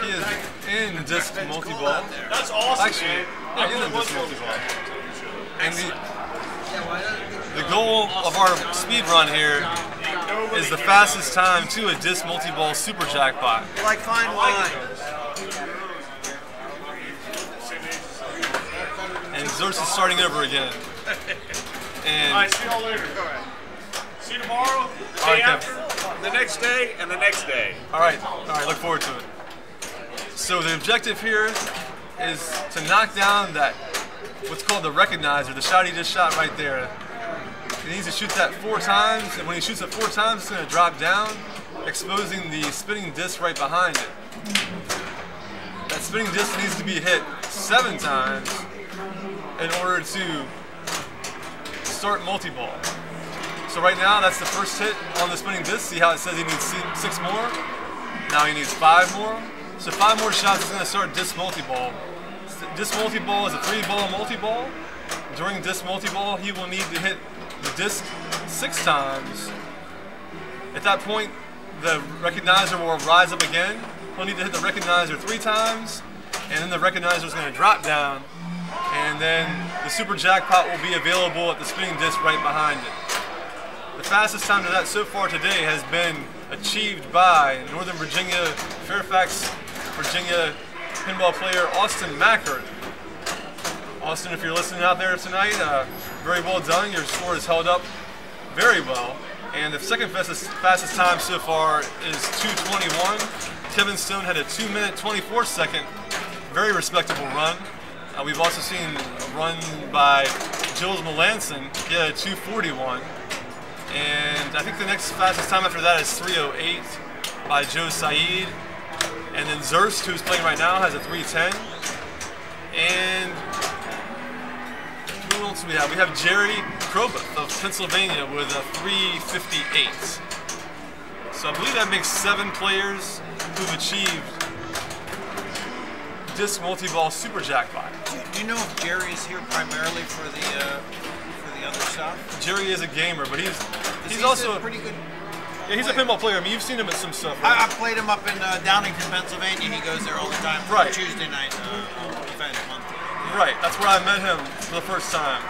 He is in the disc multi-ball. That's awesome, Actually, man. yeah, in the disc multi-ball. And the goal of our speed run here is the fastest time to a disc multi-ball super jackpot. Like fine wine. And Zerst is starting over again. And All right, see y'all later. Go ahead. See you tomorrow, the All right, day after, the next day, and the next day. all right, look forward to it. So the objective here is to knock down that, what's called the recognizer, the shot he just shot right there. He needs to shoot that 4 times, and when he shoots it 4 times, it's going to drop down, exposing the spinning disc right behind it. That spinning disc needs to be hit 7 times in order to start multi-ball. So right now, that's the first hit on the spinning disc. See how it says he needs 6 more? Now he needs 5 more. So 5 more shots is going to start disc multi-ball. Disc multi-ball is a 3-ball multi-ball. During disc multi-ball, he will need to hit the disc 6 times. At that point, the recognizer will rise up again. He'll need to hit the recognizer 3 times, and then the recognizer is going to drop down, and then the super jackpot will be available at the spinning disc right behind it. The fastest time to that so far today has been achieved by Northern Virginia, Fairfax, Virginia pinball player Austin Mackert. Austin, if you're listening out there tonight, very well done. Your score is held up very well. And the second fastest time so far is 2:21. Kevin Stone had a 2-minute 24-second, very respectable run. We've also seen a run by Jules Melanson. He had a 2:41. And I think the next fastest time after that is 3:08 by Joe Saeed. And then Zerst, who's playing right now, has a 3:10. And who else do we have? We have Jerry Krobuth of Pennsylvania with a 3:58. So I believe that makes 7 players who've achieved disc multi-ball super jackpot. Do you know if Jerry is here primarily for the other stuff? Jerry is a gamer, but he's also a pretty good. Yeah, he's a pinball player. I mean, you've seen him at some stuff, right? I played him up in Downington, Pennsylvania. He goes there all the time for Right. the Tuesday night event monthly. Right, that's where I met him for the first time.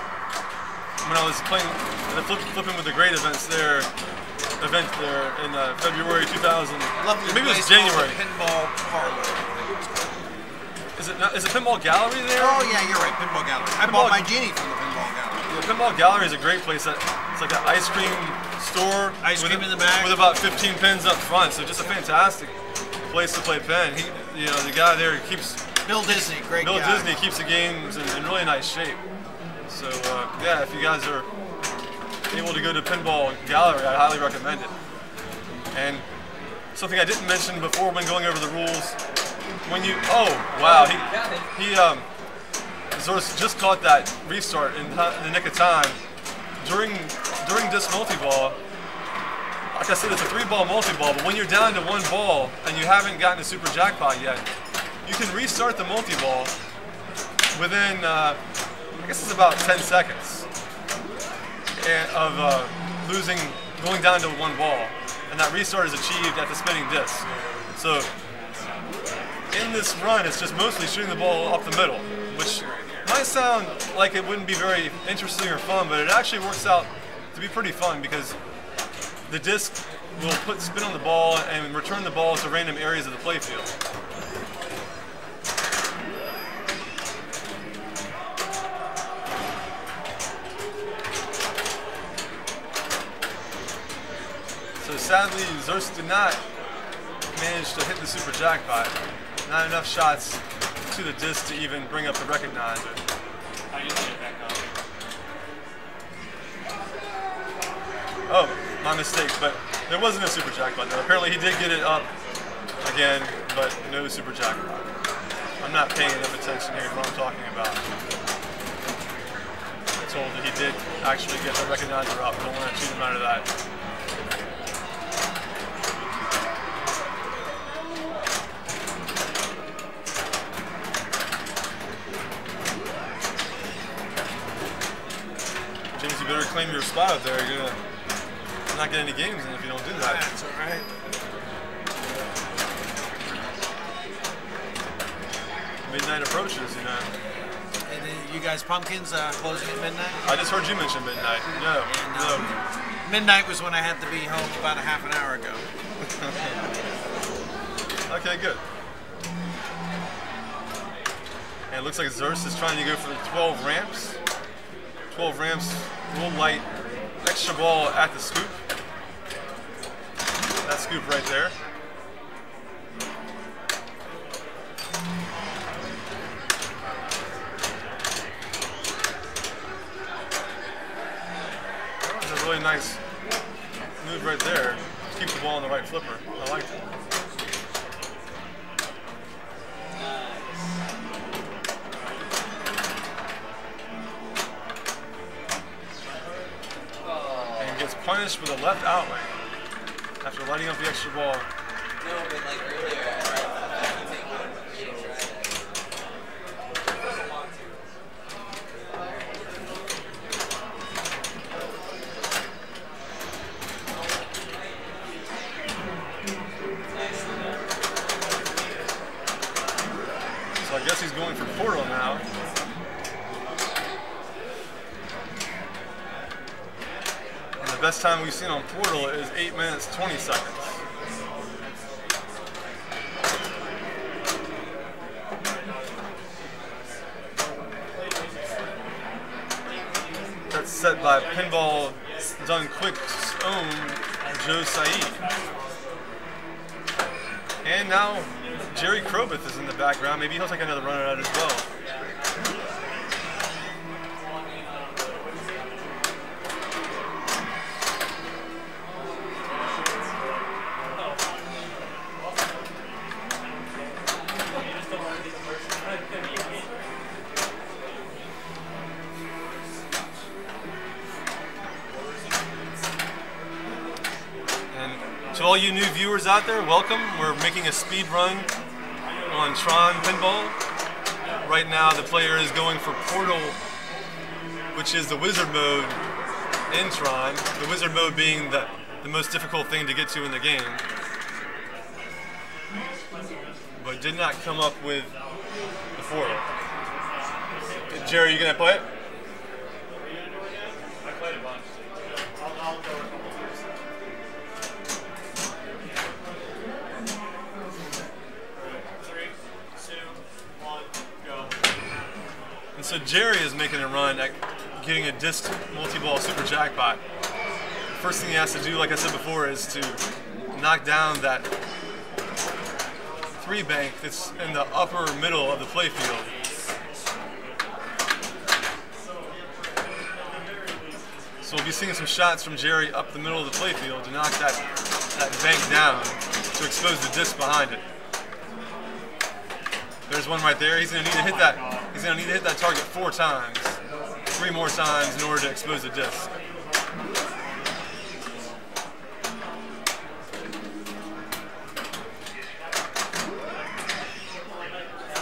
When I was playing the Flipping with the Great event there in February 2000. Lovely Maybe it was place called January. the Pinball Parlor. Is it Pinball Gallery there? Oh yeah, you're right. Pinball Gallery. I bought my genie from the Pinball Gallery. The Pinball Gallery is a great place. It's like an ice cream store. Ice cream in the back. With about 15 pins up front. So just a fantastic place to play pen. The guy there keeps... Bill Disney, great Bill guy. Disney keeps the games in really nice shape. So yeah, if you guys are able to go to Pinball Gallery, I highly recommend it. And something I didn't mention before when going over the rules, Zerst just caught that restart in the nick of time. During disc multi-ball, like I said, it's a 3-ball multi-ball, but when you're down to 1 ball and you haven't gotten a super jackpot yet, you can restart the multi-ball within, I guess it's about 10 seconds of going down to 1 ball. And that restart is achieved at the spinning disc. So in this run, it's just mostly shooting the ball up the middle, which might sound like it wouldn't be very interesting or fun, but it actually works out to be pretty fun because the disc will spin on the ball and return the ball to random areas of the playfield. So sadly, Zerst did not manage to hit the super jackpot. Not enough shots to the disc to even bring up the recognizer. Oh, my mistake, but there wasn't a super jackpot there. Apparently he did get it up again, but no super jackpot. I'm not paying enough attention here to what I'm talking about. I told that he did actually get the recognizer up. Don't want to cheat him out of that. James, you better claim your spot up there. You're gonna not get any games in if you don't do that. That's all right. midnight approaches, you know. And then you guys pumpkins closing at midnight? I just heard you mention midnight. No, no. Midnight was when I had to be home about a half an hour ago. Okay, good. And it looks like Zerst is trying to go for the 12 ramps. 12 ramps, real light, extra ball at the scoop. That scoop right there. That was a really nice move right there. Keep the ball on the right flipper. I liked it. And gets punished with a left outlay after lighting up the extra ball. No, but like earlier, So I guess he's going for portal now. And the best time we've seen on portal is 8 minutes 20 seconds. That's set by Pinball Done Quick's own Joe Saeed. And now Jerry Krobeth is in the background. Maybe he'll take another run at it as well. To all you new viewers out there, welcome. We're making a speed run on Tron Pinball. Right now the player is going for Portal, which is the wizard mode in Tron. The wizard mode being the most difficult thing to get to in the game. But did not come up with the Portal. Jerry, you gonna play it? I played a bunch. I'll go. And so Jerry is making a run at getting a disc multi-ball super jackpot. First thing he has to do, like I said before, is to knock down that 3 bank that's in the upper middle of the playfield. So we'll be seeing some shots from Jerry up the middle of the playfield to knock that bank down to expose the disc behind it. There's one right there. He's gonna need to hit that. He's gonna need to hit that target 4 times, 3 more times in order to expose the disc.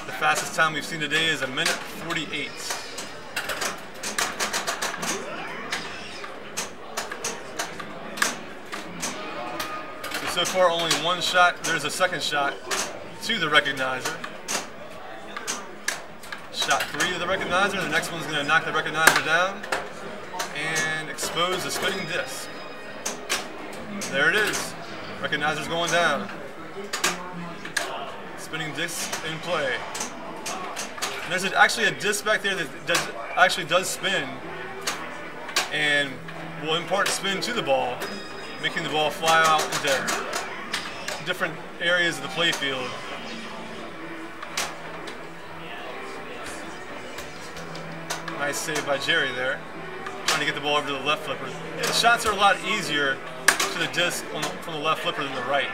The fastest time we've seen today is 1:48. So far, only 1 shot. There's a second shot to the recognizer. Shot 3 of the recognizer. The next one's going to knock the recognizer down and expose the spinning disc. There it is. Recognizer's going down. Spinning disc in play. There's actually a disc back there that actually does spin and will impart spin to the ball, making the ball fly out into different areas of the playfield. Nice save by Jerry there, trying to get the ball over to the left flipper. The shots are a lot easier to the disc from the left flipper than the right.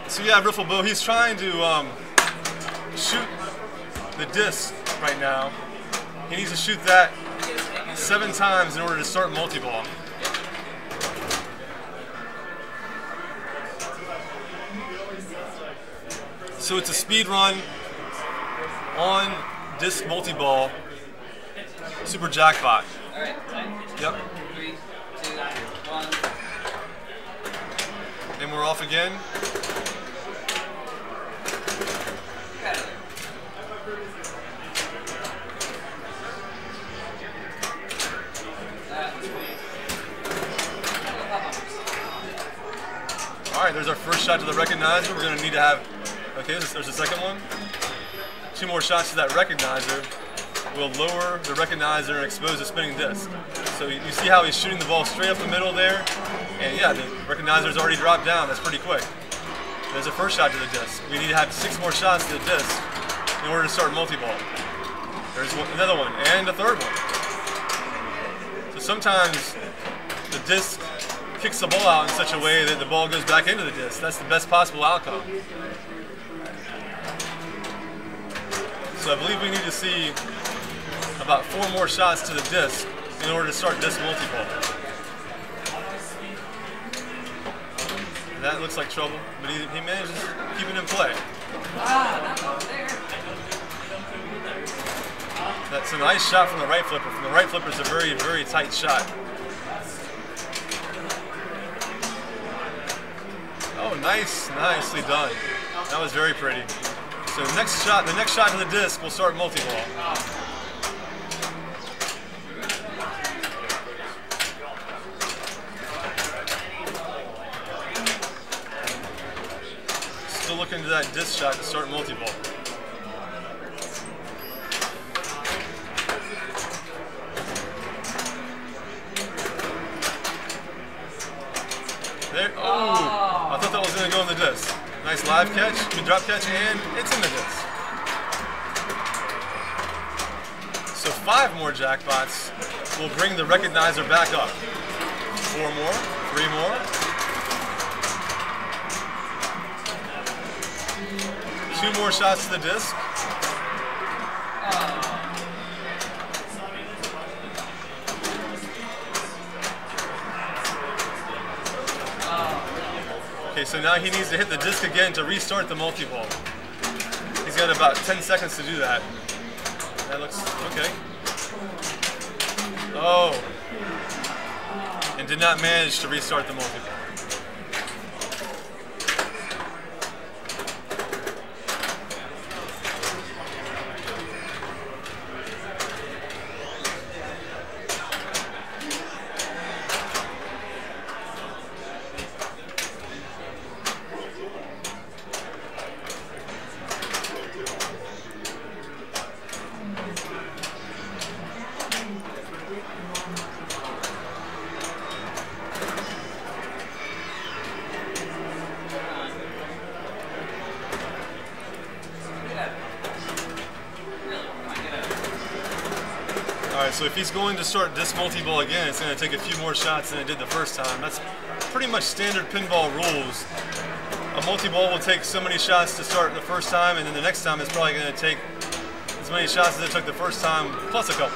So yeah, Rifflebow, he's trying to shoot the disc right now. He needs to shoot that 7 times in order to start multi-ball. So it's a speed run on disc multi-ball super jackpot. All right, time. Yep. 3, 2, 1. off again. All right, there's our first shot to the recognizer. We're gonna need to have, okay, there's the second one. 2 more shots to that recognizer will lower the recognizer and expose the spinning disc. So you see how he's shooting the ball straight up the middle there? And yeah, the recognizer's already dropped down. That's pretty quick. There's a first shot to the disc. We need to have 6 more shots to the disc in order to start multi-ball. There's another one, and a third one. So sometimes the disc kicks the ball out in such a way that the ball goes back into the disc. That's the best possible outcome. So I believe we need to see about 4 more shots to the disc in order to start disc multi-ball. That looks like trouble, but he manages to keep it in play. That's a nice shot from the right flipper. From the right flipper is a very, very tight shot. Oh, nicely done. That was very pretty. So the next shot to the disc will start multi-ball. Still looking to that disc shot to start multi-ball. There, oh, I thought that was going to go in the disc. Nice live catch, good drop catch, and it's in the disc. So 5 more jackpots will bring the recognizer back up. 4 more, 3 more. 2 more shots to the disc. Okay, so now he needs to hit the disc again to restart the multi-ball. He's got about 10 seconds to do that. That looks okay. Oh, and did not manage to restart the multi-ball. Alright, so if he's going to start disc multi-ball again, it's going to take a few more shots than it did the first time. That's pretty much standard pinball rules. A multi-ball will take so many shots to start the first time, and then the next time it's probably going to take as many shots as it took the first time, plus a couple.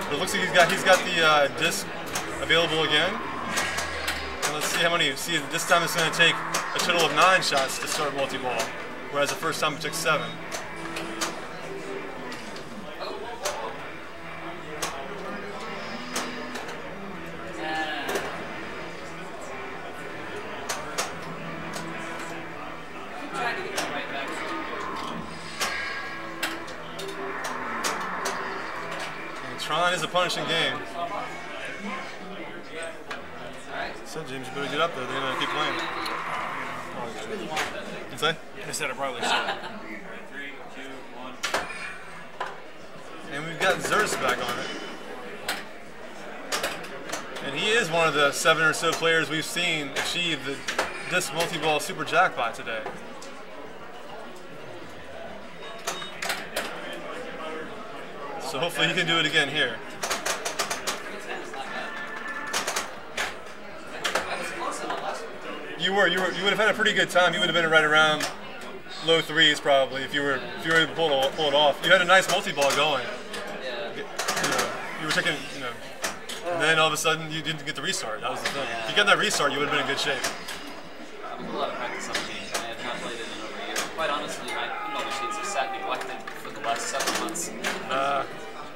But it looks like he's got the disc available again. And let's see how many. See, this time it's going to take a total of 9 shots to start multi-ball, whereas the first time it took 7. Tron is a punishing game. So James, you better get up there. They're gonna keep playing. What's that? I said it probably should. 3, 2, 1. And we've got Zerst back on it. And he is one of the 7 or so players we've seen achieve the disc multi-ball super jackpot today. So hopefully he can do it again here. You would have had a pretty good time. You would have been right around low 3s probably if you were able to pull it off. You had a nice multi-ball going. You were taking, and then all of a sudden you didn't get the restart. That was the thing. If you got that restart, you would have been in good shape. I'm a lot of practice on the game. I have not played it in over a year. Quite honestly, my pinball machines have sat neglected for the last 7 months.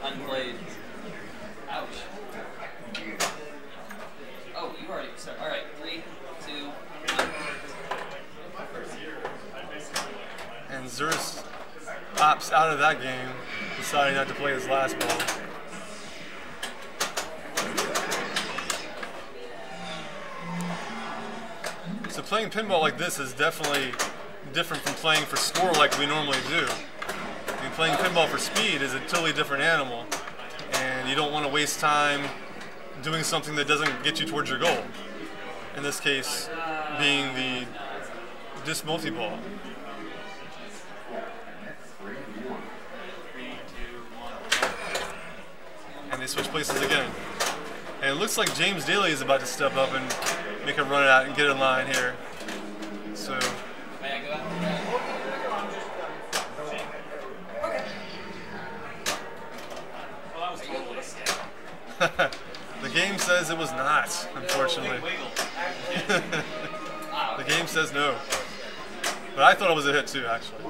Unplayed. Ouch. Oh, you already started. All right, 3, 2. Zurus opts out of that game, deciding not to play his last ball. So playing pinball like this is definitely different from playing for score like we normally do. I mean, playing pinball for speed is a totally different animal, and you don't want to waste time doing something that doesn't get you towards your goal. In this case, being the disc multi-ball. And they switch places again. And it looks like James Daly is about to step up and make a run out and get in line here. So. May I go out? The game says it was not, unfortunately. The game says no. But I thought it was a hit too, actually.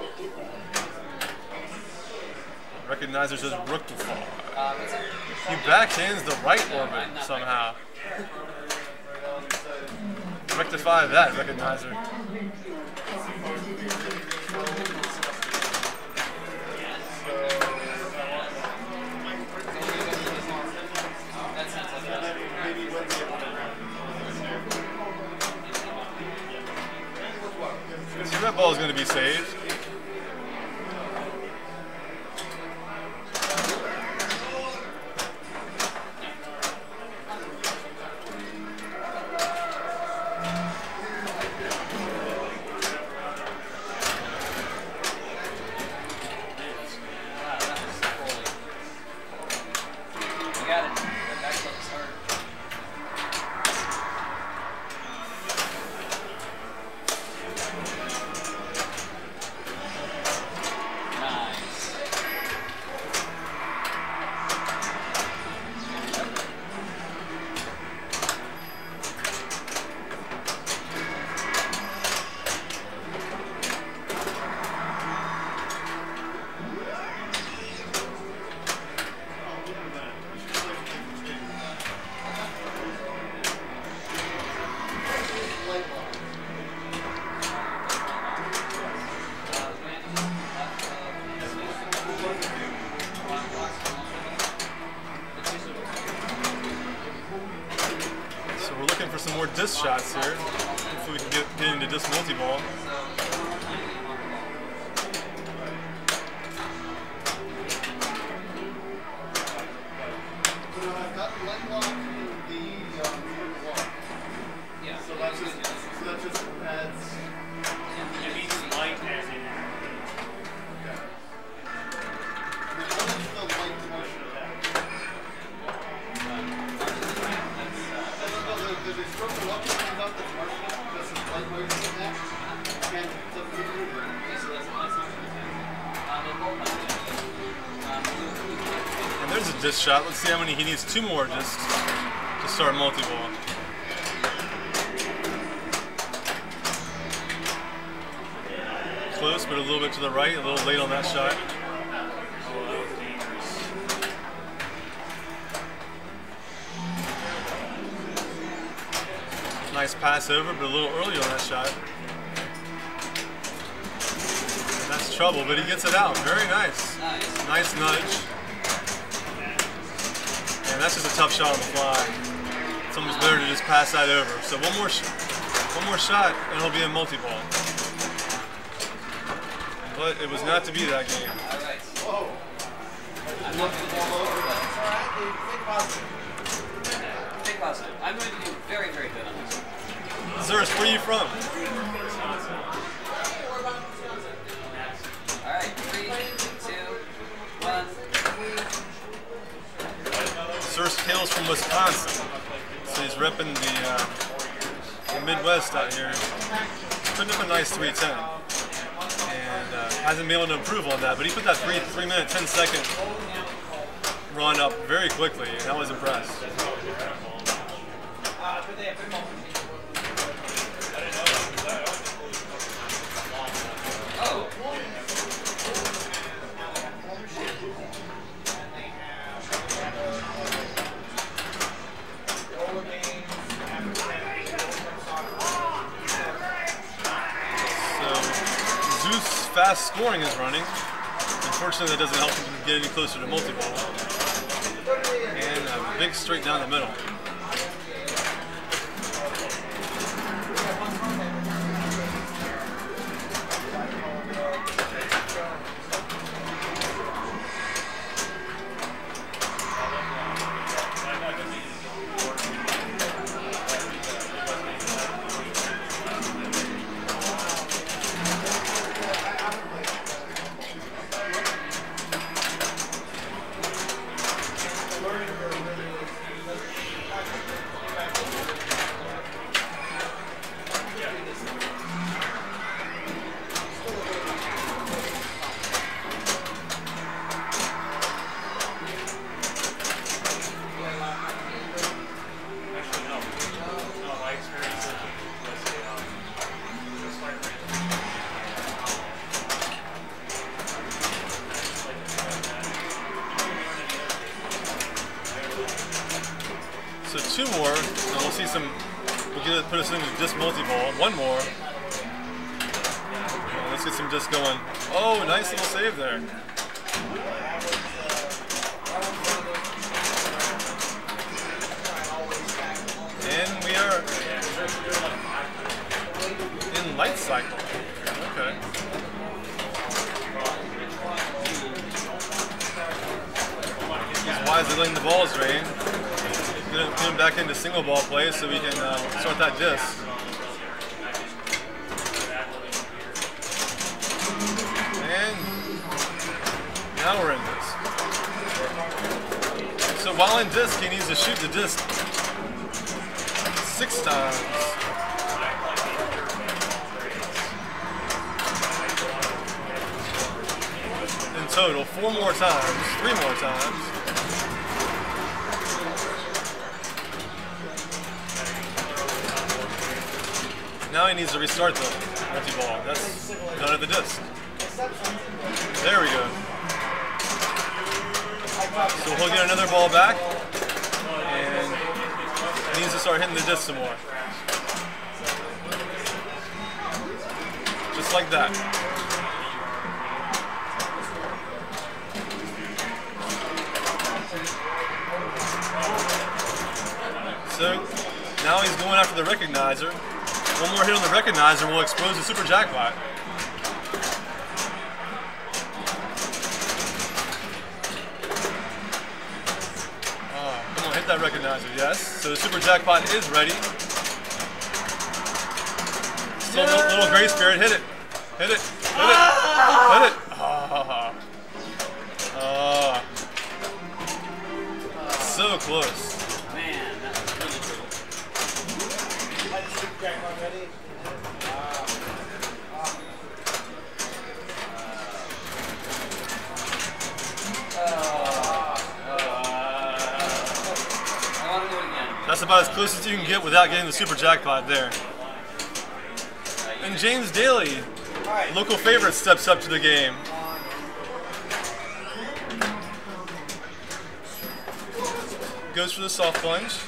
Recognizer says rook to fall. He backhands the right orbit somehow. Rectify that, Recognizer. So that ball is going to be saved. For some more disc shots here. Hopefully we can get into disc multi-ball. And there's a disc shot. Let's see how many he needs. 2 more just to start multi-ball. Close, but a little bit to the right. A little late on that shot. Nice pass over, but a little early on that shot. And that's trouble, but he gets it out. Very nice. Nice nudge. And that's just a tough shot on the fly. It's almost better to just pass that over. So one more shot, and he'll be in multi-ball. But it was not to be that game. I'm not going to do Think positive. I'm going to do very, very good on this one. Zurus, where are you from? Alright, 3, 2, 1. Zurus hails from Wisconsin. So he's repping the Midwest out here. Putting up a nice 310. And hasn't been able to improve on that, but he put that 3 minute, 10 second run up very quickly, and I was impressed. So Zeus fast scoring is running. Unfortunately, that doesn't help him get any closer to multi-ball. And a big straight down the middle. So 2 more, and we'll see some, we'll get it, put us into disc multi-ball. 1 more. Let's get some disc going. Oh, nice little save there. And we are in light cycle. Okay. He's wisely letting the balls drain. Gonna put him back into single ball play so we can start that disc. And now we're in disc. So while in disc, he needs to shoot the disc 6 times. In total, 4 more times, 3 more times. Now he needs to restart the multi-ball. That's done at the disc. There we go. So he'll get another ball back, and he needs to start hitting the disc some more. Just like that. So now he's going after the recognizer. 1 more hit on the recognizer will expose the super jackpot. Come on, hit that recognizer, yes. So the super jackpot is ready. Still a little gray spirit, hit it. Hit it, hit it, hit it. So close. That's about as close as you can get without getting the super jackpot there. And James Daly, local favorite, steps up to the game. Goes for the soft plunge.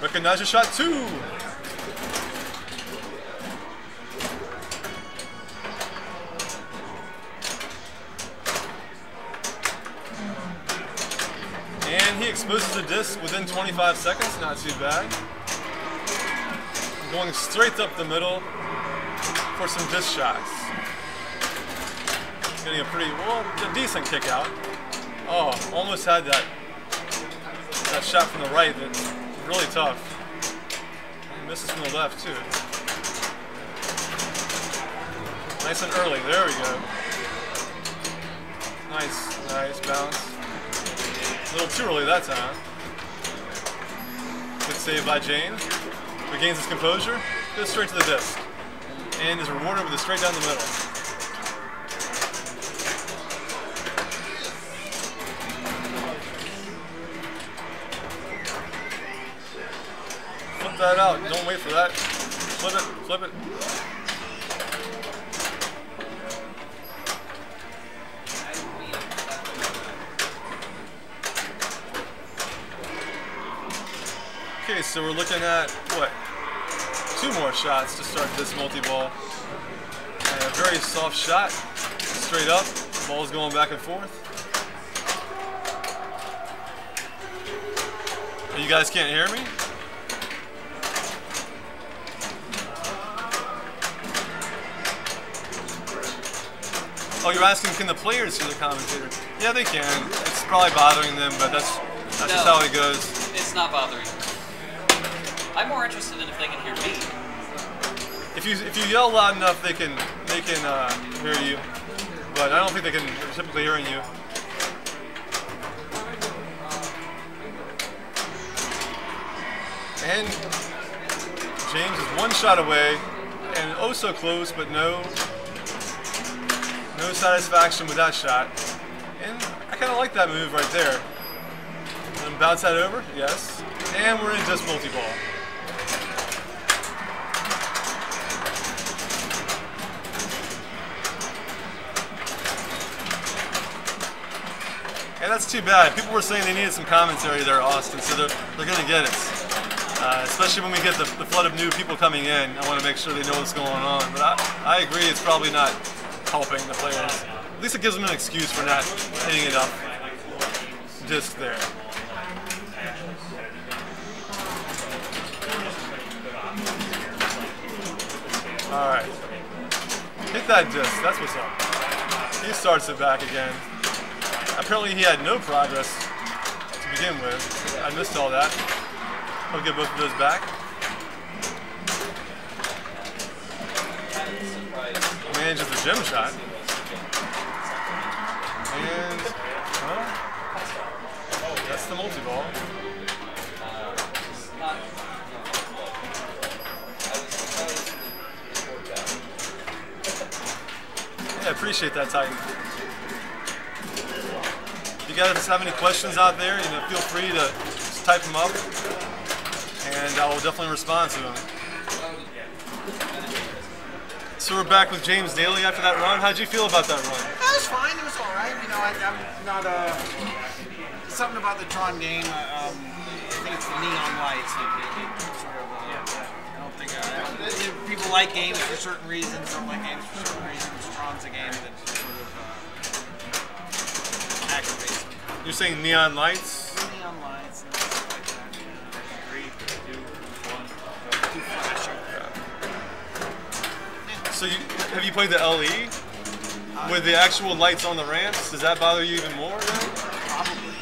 Recognizer shot 2. And he exposes the disc within 25 seconds, not too bad. Going straight up the middle for some disc shots. Getting a pretty, well, a decent kick out. Oh, almost had that shot from the right that's really tough. And misses from the left too. Nice and early, there we go. Nice bounce. A little too early that time. Good save by James. Regains his composure, goes straight to the disc. And is rewarded with a straight down the middle. Flip that out, don't wait for that. Flip it, flip it. Okay, so we're looking at, what, 2 more shots to start this multi-ball. And a very soft shot, straight up, the ball's going back and forth. You guys can't hear me? Oh, you're asking, can the players hear the commentator? Yeah, they can. It's probably bothering them, but that's just how it goes. It's not bothering. I'm more interested in if they can hear me. If you yell loud enough, they can hear you, but I don't think they can typically hearing you. And James is 1 shot away, and oh so close, but no satisfaction with that shot. And I kind of like that move right there. And bounce that over, yes. And we're in just multi-ball. And that's too bad. People were saying they needed some commentary there, Austin, so they're going to get it. Especially when we get the flood of new people coming in, I want to make sure they know what's going on. But I agree, it's probably not helping the players. At least it gives them an excuse for not hitting it up just there. All right, hit that disc. That's what's up. He starts it back again. Apparently he had no progress to begin with. I missed all that. I'll get both of those back. Manages the gem shot. And, that's the multi-ball. Yeah, I appreciate that, Titan. If you guys have any questions out there, feel free to just type them up, and I will definitely respond to them. So we're back with James Daly after that run. How'd you feel about that run? That was fine. It was all right. I'm not something about the Tron game. I think it's the neon lights. I don't think people like games for certain reasons. Don't like games for certain reasons. Tron's a game that sort of aggravates me. You're saying neon lights? Neon lights and stuff like that. 3, 2, 1. Too flashing. So have you played the LE with the actual lights on the ramps? Does that bother you even more? Probably,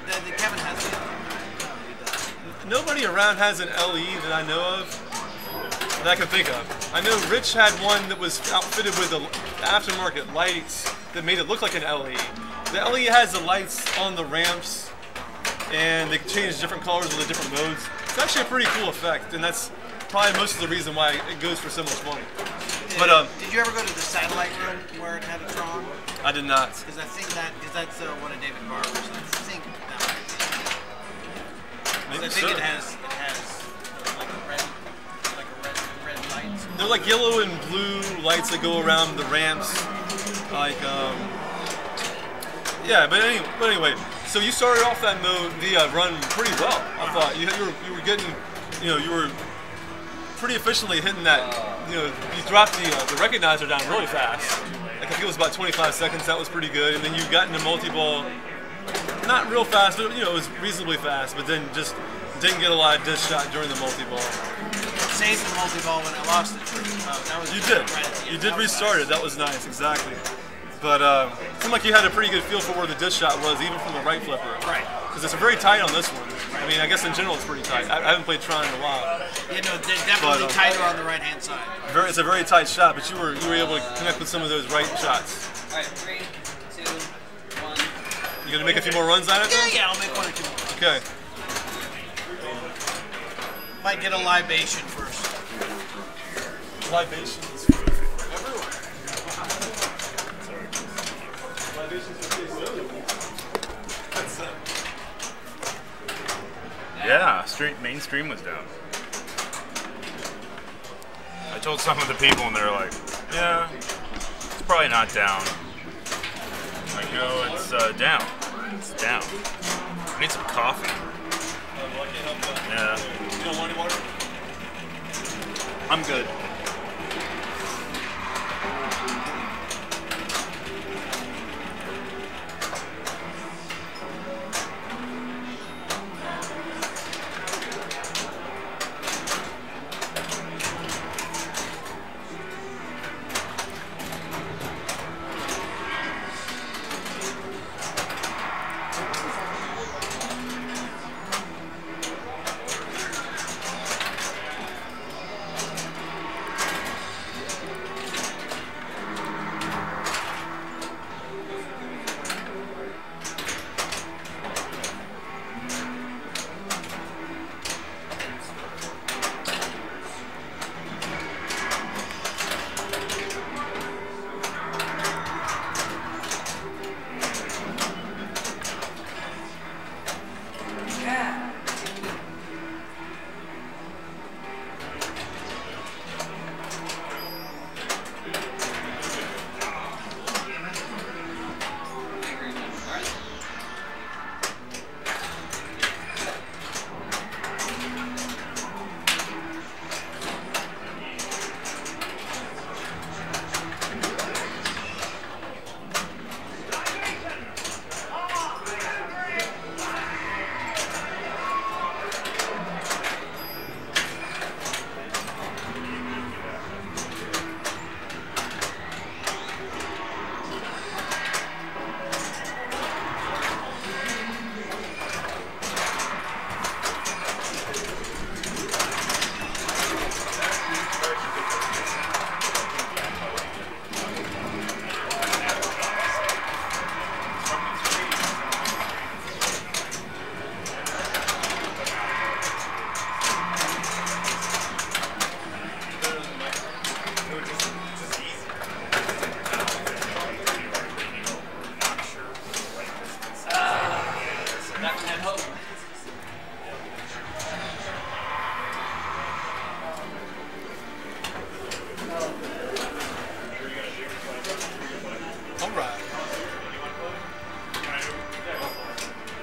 yeah. The Kevin has it. Nobody around has an LE that I know of that I can think of. I know Rich had one that was outfitted with the aftermarket lights that made it look like an LE. The LE has the lights on the ramps, and they change different colors with the different modes. It's actually a pretty cool effect, and that's probably most of the reason why it goes for so much money. But did you ever go to the satellite room where it had a Tron? I did not. Because that's one of David Barber's. I think that Maybe I think it has like a red lights. They're like yellow and blue lights that go around the ramps, like yeah. But anyway, so you started off that run pretty well. I thought you were getting, you were pretty efficiently hitting that. You dropped the recognizer down really fast. Like I think it was about 25 seconds. That was pretty good. And then you got into multi-ball, not real fast, but it was reasonably fast. But then just didn't get a lot of disc shot during the multi-ball. Saved the multi-ball when I lost it. That was you did. You did restart it. That was nice. Exactly. But it seemed like you had a pretty good feel for where the disc shot was, even from the right flipper. Right. Because it's very tight on this one. I mean, I guess in general it's pretty tight. I haven't played Tron in a while. Yeah, no, they're definitely tighter on the right-hand side. It's a very tight shot, but you were able to connect with some of those right shots. All right, 3, 2, 1. You gonna make a few more runs on it? Yeah, I'll make 1 or 2 more. Okay. Might get a libation first. Libations everywhere. Yeah, mainstream was down. I told some of the people and they're like, yeah, it's probably not down. I'm like, no, it's down. It's down. I need some coffee. Yeah. You don't want any water? I'm good.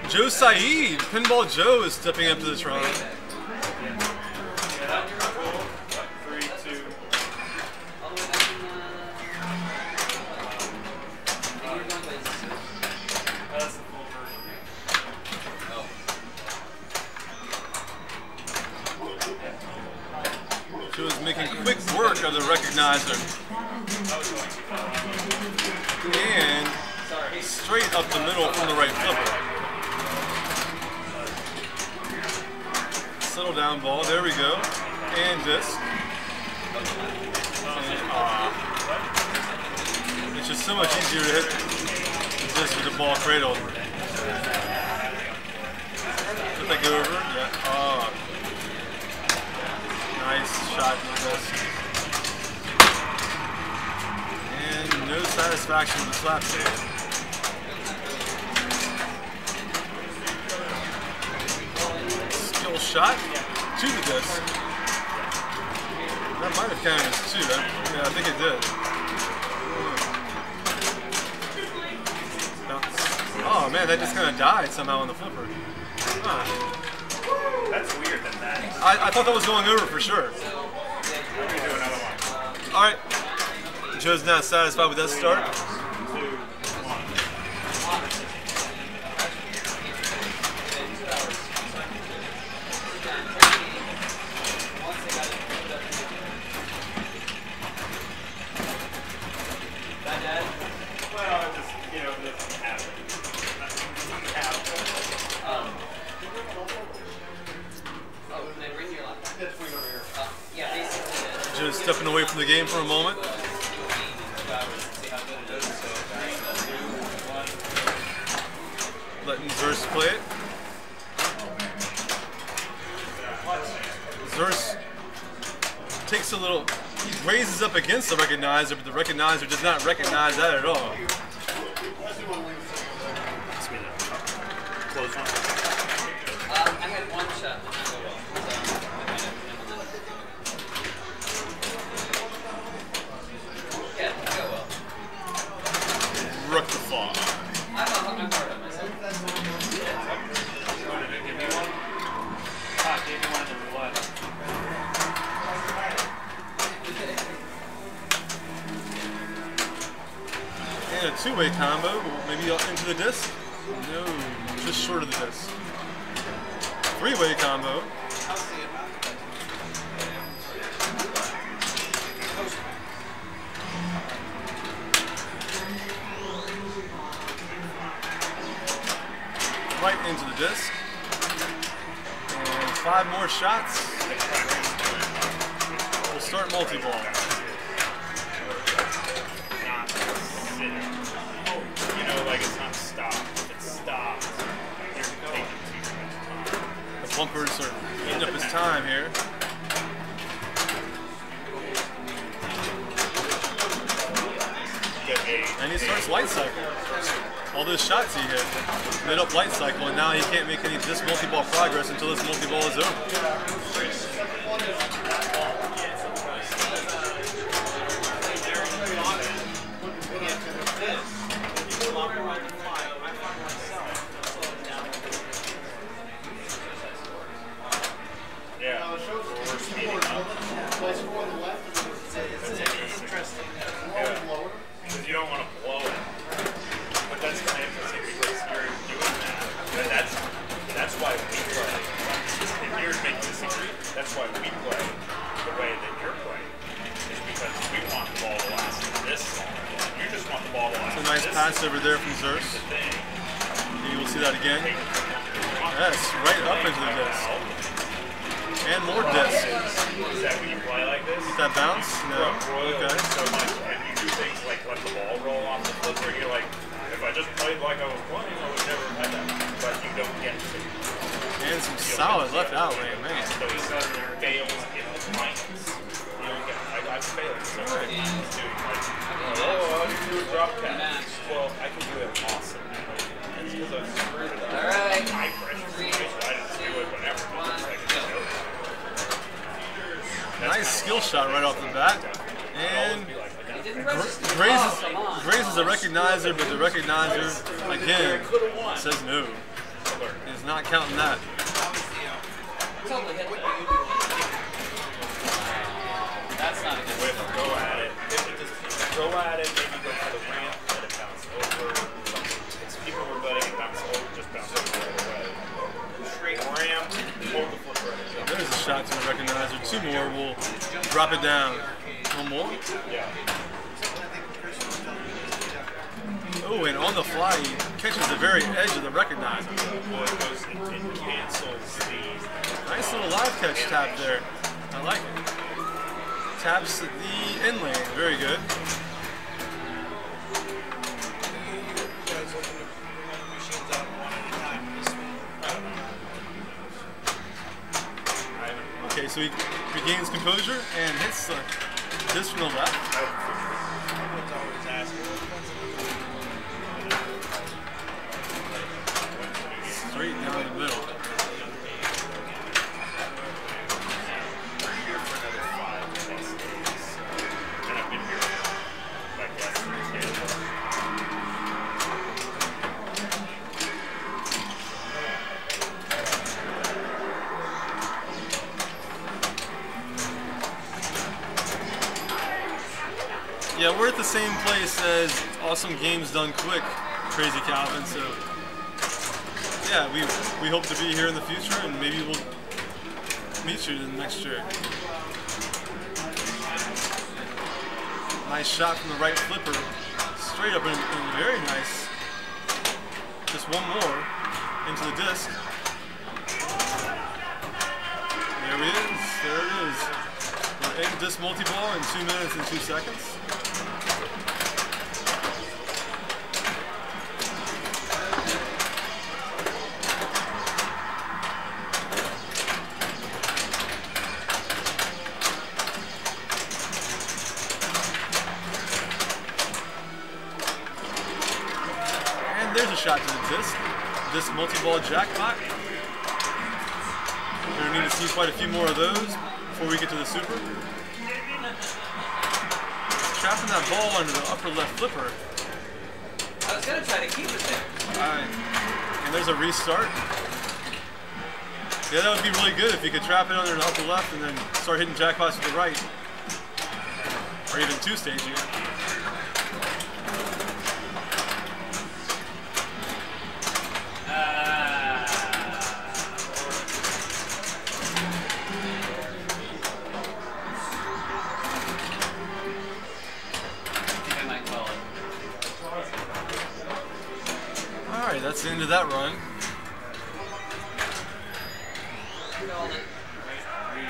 Joe Saeed, Pinball Joe is stepping up to the Tron. 3, 2. That's the full version. Joe is making quick work of the recognizer. And straight up the middle from the right flipper. Settle down ball, there we go. And disc. And, it's just so much easier to hit the disc with the ball cradled. Let that go over. Yeah. Oh. Nice shot in the disc. And no satisfaction with the slap save. Shot to the disc. That might have counted as 2. Yeah, I think it did. Oh man, that just kind of died somehow on the flipper. Huh. That's weird than that. I thought that was going over for sure. Let me do another one. All right. Joe's not satisfied with that start. 2, 1. Well, it just, you know, it doesn't happen. Joe's stepping away from the game for a moment. Letting Zers play it. Zers takes a little, he raises up against the recognizer, but the recognizer does not recognize that at all. Close one. I had one shot. Yeah, go well. Rook the fall. I'm hard on myself. Give me one. Gave me one in the roulette. Four-way combo, maybe into the disc? No, just short of the disc. Three-way combo. Right into the disc. And 5 more shots. We'll start multi-ball. You know, like it's not stopped. It's stopped. You're taking too much time. The bumpers are eating up his time here. And he starts light cycle. All those shots he hit lit up light cycle, and now he can't make any disc multi-ball progress until this multi-ball is over. Yeah. We're speeding up. Because you don't want to blow it. But that's kind of interesting because you're doing that. But that's why we play. If you're making this secret, that's why we play the way that you're playing. Is because we want the ball to last this long. You just want the ball to last. It's a nice pass over there from Zers. You will see that again. Yes, right up into the disc. And more disc. Is that when you play like this? Get that bounce? No. Okay. So much, and you do things like let the ball roll off the flipper, you're like, if I just played like I was playing, I would never have had that. But you don't get to. And some solid left outlay, man. Those fails in the finals. You don't get. I've failed so many times doing like, oh, I can do a drop catch. Well, I can do it awesome. It's because I was screwed it up. All right. High pressure situation. I just do it whenever. Nice skill shot right off the bat. And grazes a recognizer, but the recognizer, again, says no. He's not counting that. Totally hit that. That's not a good Whip, go at it. Go at it, maybe go for the ramp, let it bounce over. It's people were letting it bounce over, just bounce over the other way. Straight ramp, hold the flipper and jump. There's a shot to the recognizer. 2 more, we'll drop it down. 1 more? Yeah. Oh, and on the fly, he catches the very edge of the recognizer. Well, it goes, it cancels the... Nice little live catch tap there. I like it. Taps the in lane. Very good. Okay, so he regains composure and hits the disc from the left. Straight down the middle. Yeah, we're at the same place as Awesome Games Done Quick, Crazy Calvin, so yeah, we hope to be here in the future and maybe we'll meet you next year. Nice shot from the right flipper, straight up and very nice. Just 1 more into the disc. There it is, there it is. We're in disc multi-ball in 2 minutes and 2 seconds. There's a shot to the disc multi-ball jackpot. We're going to need to see quite a few more of those before we get to the super. Trapping that ball under the upper left flipper. I was going to try to keep it there. Alright, and there's a restart. Yeah, that would be really good if you could trap it under the upper left and then start hitting jackpots with the right. Or even 2-staging it. Alright, that's the end of that run. Called it. 3, 2,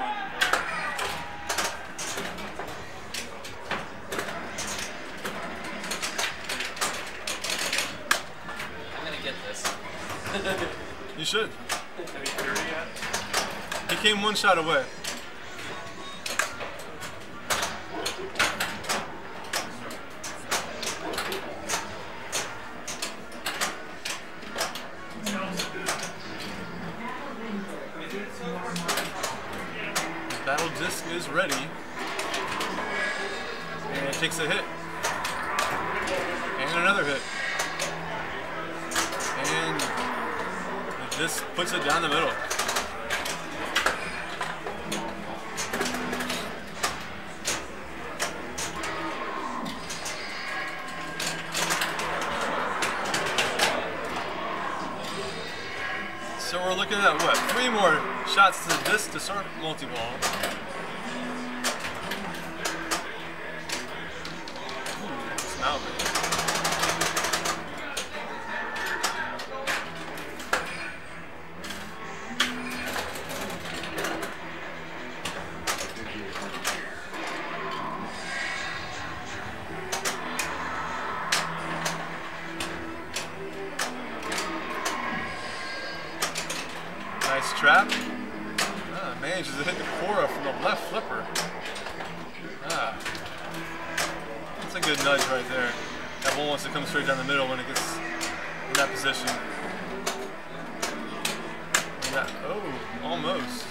1, go. I'm gonna get this. You should. Have you cured it yet? He came one shot away. The battle disc is ready. And it takes a hit. And another hit. And the disc puts it down the middle. So we're looking at what? 3 more shots to the disc to start multi-ball. Ooh, smell it. Nice trap. Manages to hit the Cora from the left flipper. That's a good nudge right there. That one wants to come straight down the middle when it gets in that position. And that, oh, almost.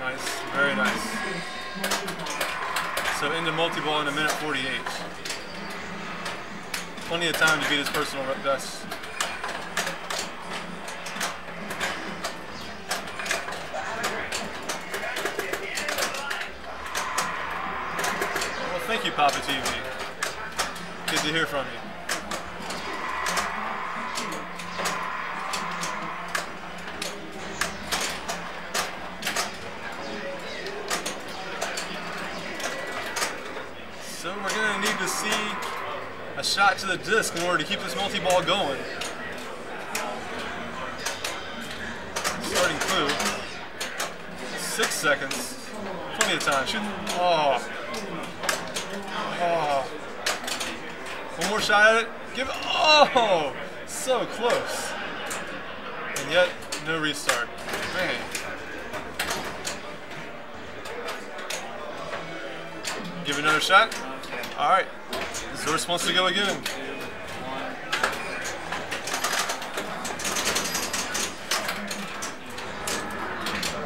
Nice, very nice. So into multi-ball in 1:48. Plenty of time to beat his personal best. Thank you, Papa TV. Good to hear from you. So we're going to need to see a shot to the disc in order to keep this multi-ball going. Starting clue. 6 seconds. Plenty of time. Shoot. Oh. Oh. One more shot at it. Give it. Oh, so close. And yet, no restart. Man. Give it another shot. All right. Zorse wants to go again.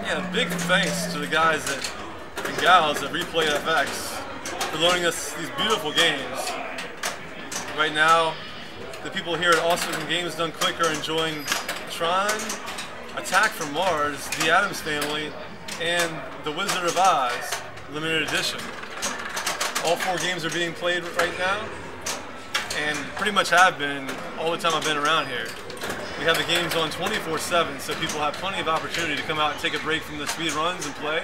Yeah, big thanks to the guys and gals at Replay FX for loaning us these beautiful games. Right now, the people here at Awesome Games Done Quick are enjoying Tron, Attack from Mars, The Addams Family, and The Wizard of Oz Limited Edition. All 4 games are being played right now, and pretty much have been all the time I've been around here. We have the games on 24/7, so people have plenty of opportunity to come out and take a break from the speed runs and play,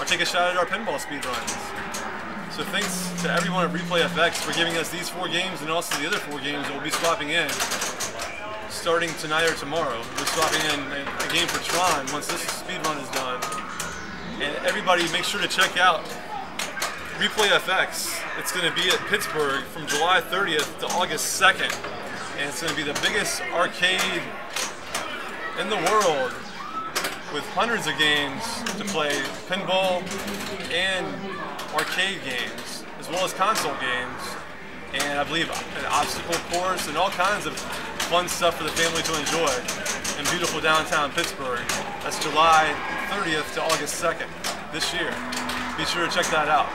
or take a shot at our pinball speed runs. So thanks to everyone at Replay FX for giving us these 4 games and also the other 4 games that we'll be swapping in starting tonight or tomorrow. We're swapping in a game for Tron once this speed run is done. And everybody make sure to check out Replay FX. It's going to be at Pittsburgh from July 30th to August 2nd. And it's going to be the biggest arcade in the world with hundreds of games to play, pinball and arcade games, as well as console games, and I believe an obstacle course and all kinds of fun stuff for the family to enjoy in beautiful downtown Pittsburgh. That's July 30th to August 2nd this year. Be sure to check that out.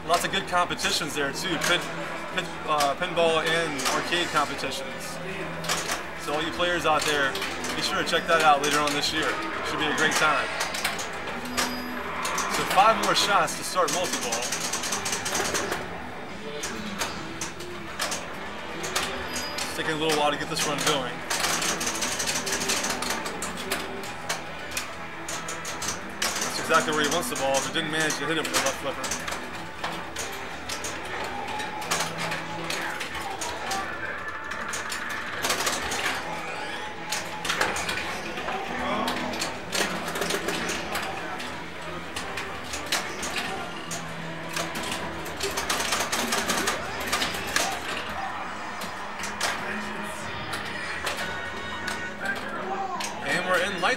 Lots of good competitions there too, pinball and arcade competitions. So all you players out there, be sure to check that out later on this year. Should be a great time. So 5 more shots to start multi-ball. It's taking a little while to get this run going. That's exactly where he wants the ball, but didn't manage to hit it with the left flipper.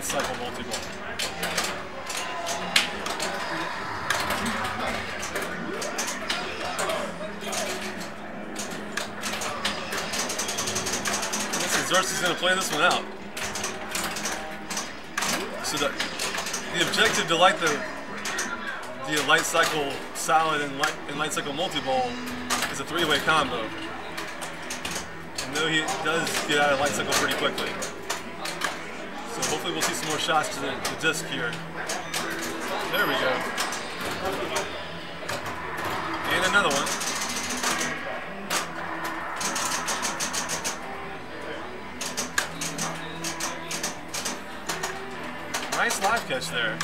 light cycle multi-ball. Zerst is going to play this one out. So the objective to light the light cycle solid and light cycle multi-ball is a three-way combo. And though he does get out of light cycle pretty quickly. So hopefully we'll see some more shots to the disc here. There we go. And another one. Nice live catch there.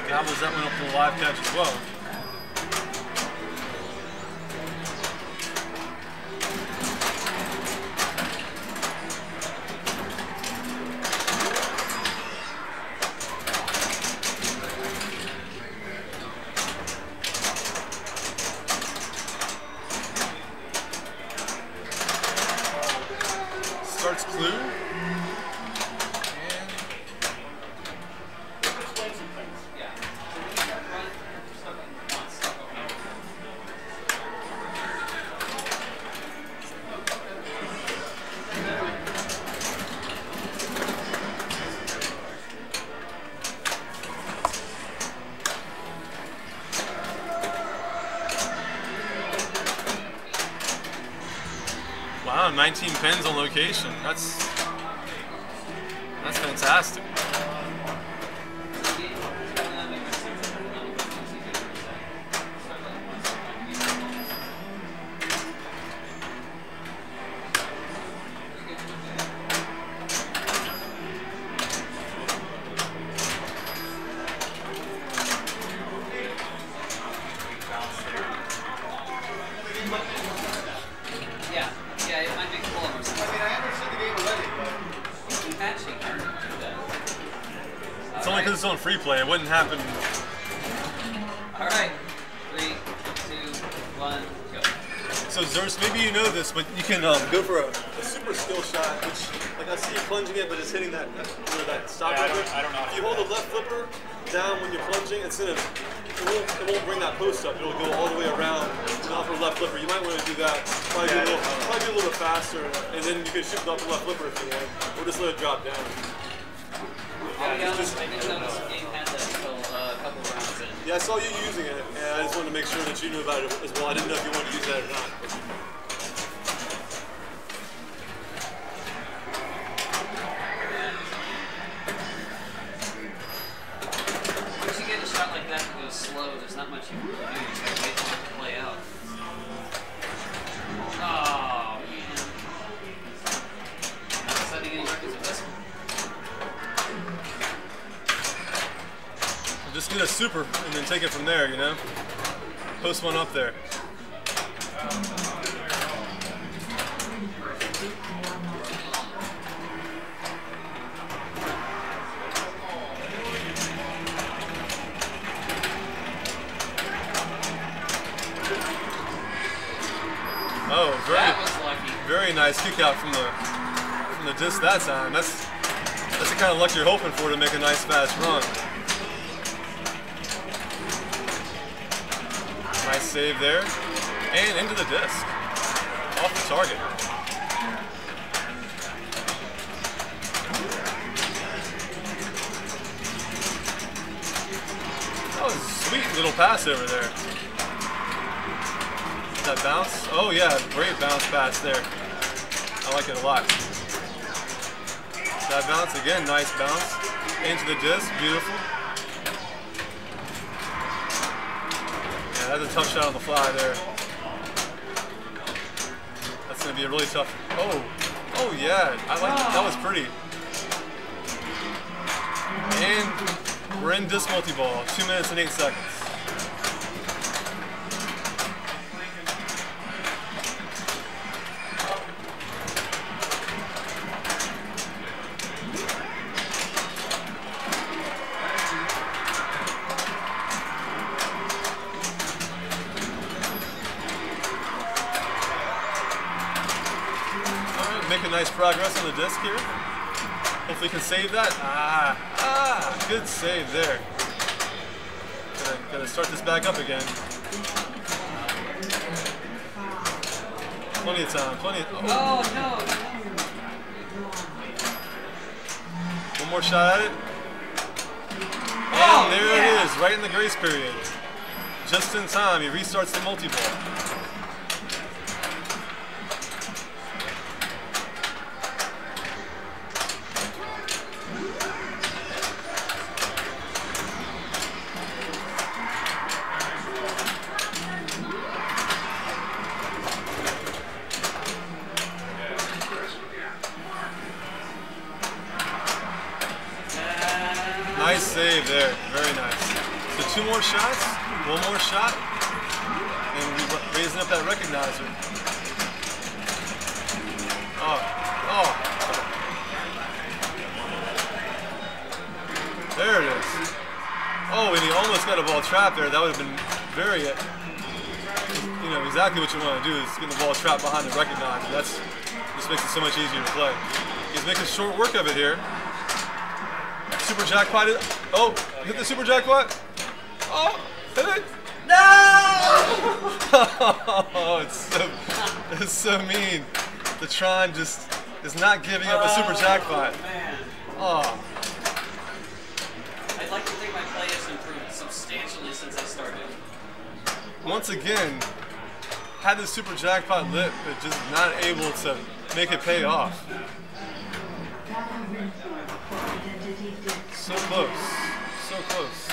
Gobbles that one up to the live catch as well. Starts clue. Wow, 19 pins on location. That's fantastic. Yeah, it might be cool. I mean, I understood the game already, but Actually, It's only because it's on free play. It wouldn't happen. all right, 3, 2, 1, go. So Zerst, maybe you know this, but you can go for a super skill shot, which like I see you plunging it, but it's hitting that stop Yeah, right I don't know. If you hold the left flipper down when you're plunging, it won't bring that post up. It'll go all the way around and off the left flipper. You might want to do that. Probably do a little bit faster, and then you can shoot it off the left flipper if you want, or just let it drop down. I'll be honest, I didn't notice the game had that until a couple rounds in. Yeah, I saw you using it, and I just wanted to make sure that you knew about it as well. I didn't know if you wanted to use that or not. Once you get a shot like that that goes slow, there's not much you can really do. You just gotta wait for it to play out. Oh, man. Not setting any records with this one. Just get a super and then take it from there, you know? Post one up there. Oh, That was lucky. very nice kick out from the disc that time. That's the kind of luck you're hoping for to make a nice fast run. Nice save there. And into the disc. Off the target. That was a sweet little pass over there. That bounce? Oh yeah, great bounce pass there. I like it a lot. That bounce again, nice bounce. Into the disc, beautiful. Yeah, that's a tough shot on the fly there. That's gonna be a really tough. Oh yeah, I like that. That was pretty. And we're in disc multi-ball, 2 minutes and 8 seconds. nice progress on the disc here. Hopefully can save that. Good save there. Gotta start this back up again. Plenty of time, plenty of... Oh, no. One more shot at it. And Oh, there yeah. it is, right in the grace period. Just in time, he restarts the multi-ball. Nice save there, very nice. So 2 more shots, 1 more shot, and we're raising up that recognizer. Oh. There it is. Oh, and he almost got a ball trapped there. That would have been very, you know, exactly what you want to do is get the ball trapped behind the recognizer. That's just makes it so much easier to play. He's making short work of it here. Super jackpot it. Oh, hit the super jackpot. Oh, hit it. No! Oh, it's so mean. The Tron just is not giving up a super jackpot. Man. Oh. I'd like to think my play has improved substantially since I started. Once again, had the super jackpot lit, but just not able to make it pay off. So close, so close.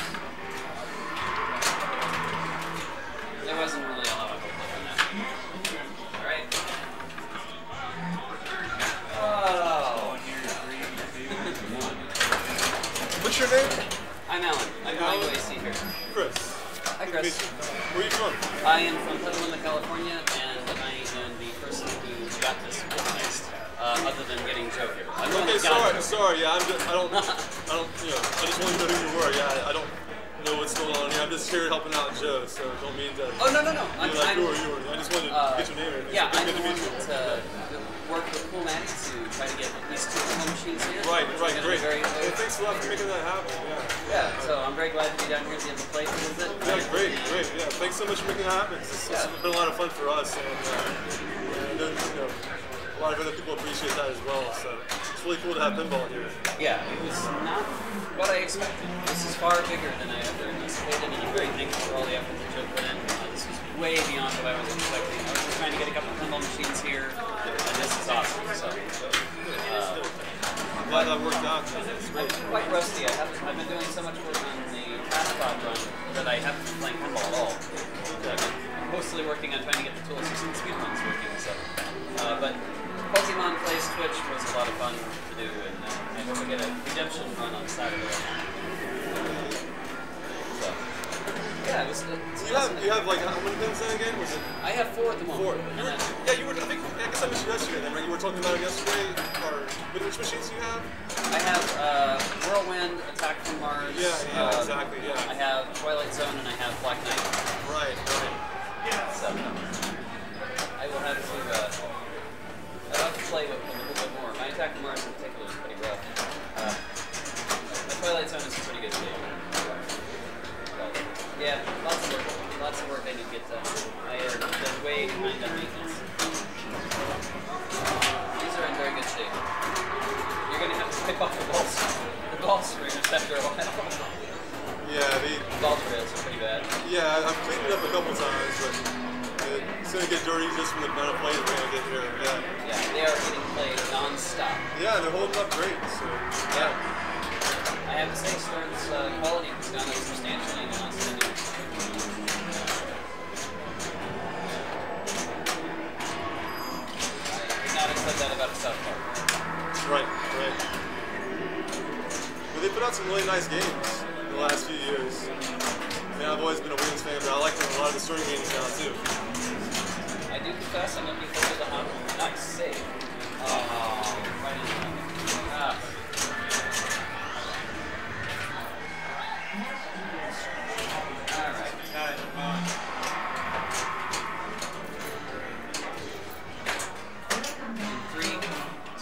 There wasn't really a lot of hope on that. Alright. Oh. What's your name? I'm Alan. I'm going to AC here. Chris. Hi, Chris. Where are you from? I am from Petaluma, California, and I am the person who got this organized, other than getting Joe here. I'm the one Okay, that got it. sorry. Yeah, I just want to know who you were. Yeah, I don't know what's going on here. I'm just here helping out Joe, so don't mean to. Oh, no. Be like, who are you? I just wanted to get your name. Yeah, It's I'm good the to one meet you. that worked with Cool Maddie to try to get at least 2 home machines here. Right, which are gonna be great. very- Hey, thanks a lot for making that happen. Yeah. So I'm very glad to be down here to be able to play with it. Yeah, great. Yeah, thanks so much for making that happen. It's been a lot of fun for us, and I know, a lot of other people appreciate that as well. So it's really cool to have pinball here. Yeah, it was not what I expected. This is far bigger than I ever anticipated, and I'm very thankful for all the effort that Joe put in. This was way beyond what I was expecting. I was just trying to get a couple pinball machines here, and this is awesome. So, I'm glad that worked out. It's I'm great. quite rusty. I've been doing so much work on the Fastbot run that I haven't been playing pinball at all. I've been mostly working on trying to get the tool assistant speed runs working. So, but Pokemon Plays Twitch was a lot of fun to do, and I hope we get a redemption run on Saturday. So, yeah, it's You have like how many pins then again? Was it I have 4 at the moment. 4? And then, You were. I guess I missed you yesterday then, right? You were talking about it yesterday. Or which machines do you have? I have Whirlwind, Attack from Mars. Yeah, exactly. Yeah. I have Twilight Zone, and I have Black Knight. Right. So I will have to. I'll have to play with them a little bit more. My Attack from Mars in particular is pretty rough. The Twilight Zone is pretty good too. But, yeah, lots of work I need to get done. I have been way behind on maintenance. These are in very good shape. You're gonna have to pick off the ball screens after a while. Yeah, the Ball trails are pretty bad. Yeah, I've cleaned it up a couple times, but it's going to get dirty just from the amount of play that we're going to get here. Yeah, they are getting played non-stop. Yeah, they're holding up great. So Yeah. I have to say, Stern's quality has gone up substantially in the last 10 years. I did not expect that about a South Park. Right. But they put out some really nice games in the last few years. I mean, I've always been a Williams fan, but I like a lot of the story games now too. I do confess I'm looking forward to the hunt. Nice save. Right in the Alright. 3, 2,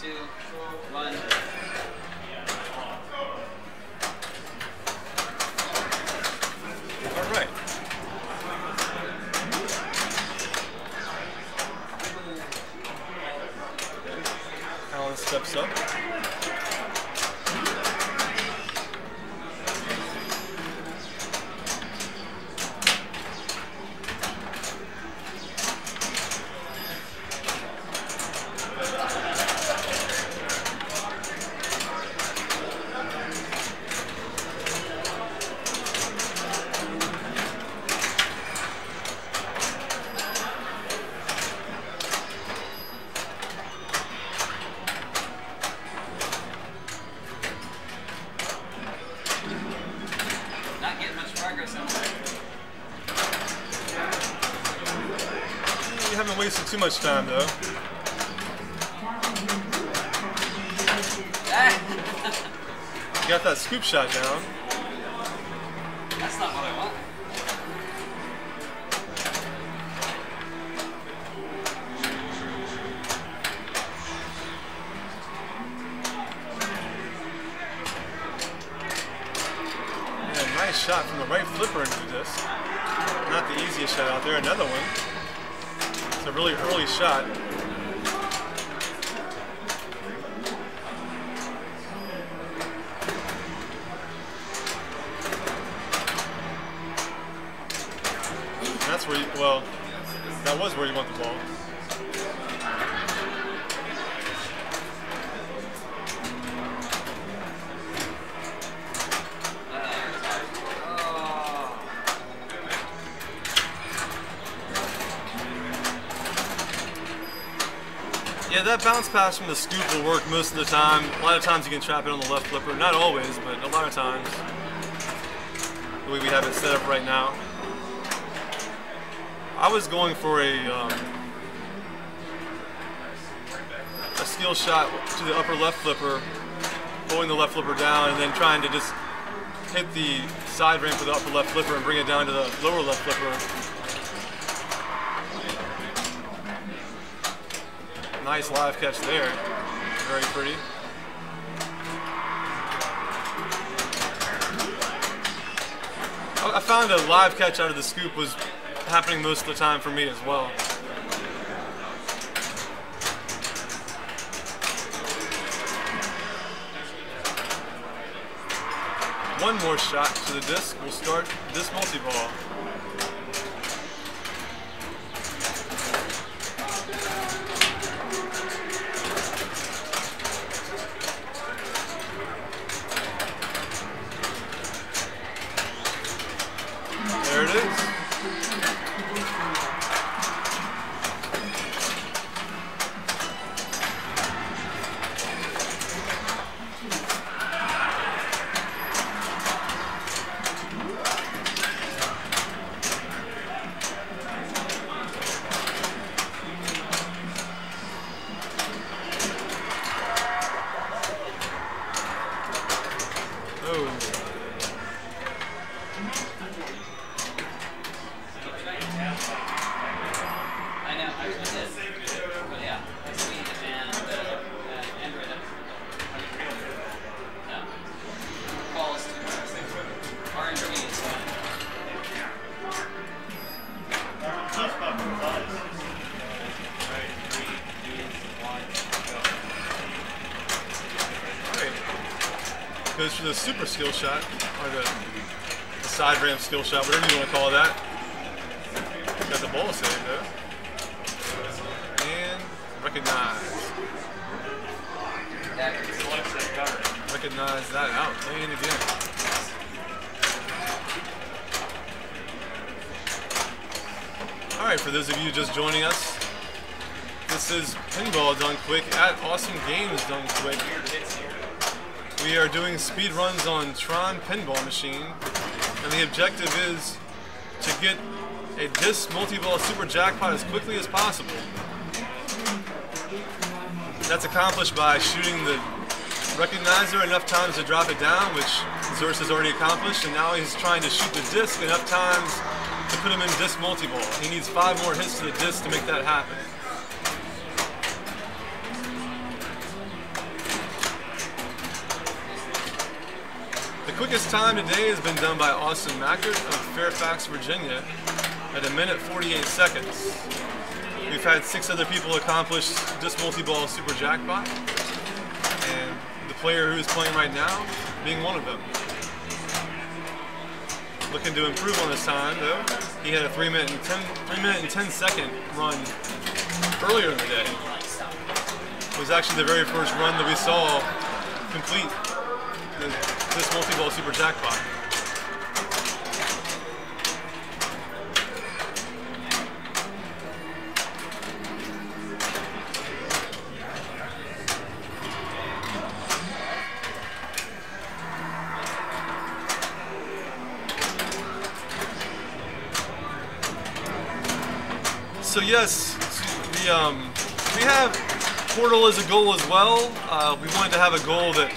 wasted too much time though. Got that scoop shot down. That's not what I want. Yeah, nice shot from the right flipper into the disc. Not the easiest shot out there. Another one. It's a really early shot. That's where you, well, that was where you want the ball. Yeah, that bounce pass from the scoop will work most of the time. A lot of times you can trap it on the left flipper. Not always, but a lot of times. The way we have it set up right now. I was going for a skill shot to the upper left flipper, pulling the left flipper down, and then trying to just hit the side ramp with the upper left flipper and bring it down to the lower left flipper. Nice live catch there. Very pretty. I found a live catch out of the scoop was happening most of the time for me as well. One more shot to the disc will start this multi-ball. There it is. Goes for the super skill shot, or the side ramp skill shot, whatever you want to call that. Got the ball saved though. And recognize. Recognize that out. Playing again. Alright, for those of you just joining us, this is Pinball Done Quick at Awesome Games Done Quick. We are doing speed runs on Tron pinball machine, and the objective is to get a disc multi-ball super jackpot as quickly as possible. That's accomplished by shooting the recognizer enough times to drop it down, which Zerus has already accomplished, and now he's trying to shoot the disc enough times to put him in disc multi-ball. He needs 5 more hits to the disc to make that happen. The quickest time today has been done by Austin Mackert of Fairfax, Virginia at 1:48 seconds. We've had 6 other people accomplish disc multi-ball super jackpot, and the player who is playing right now being one of them. Looking to improve on his time though. He had a 3 minute and 10 second run earlier in the day. It was actually the very first run that we saw complete this multi-ball super jackpot. So yes, We have Portal as a goal as well. We wanted to have a goal that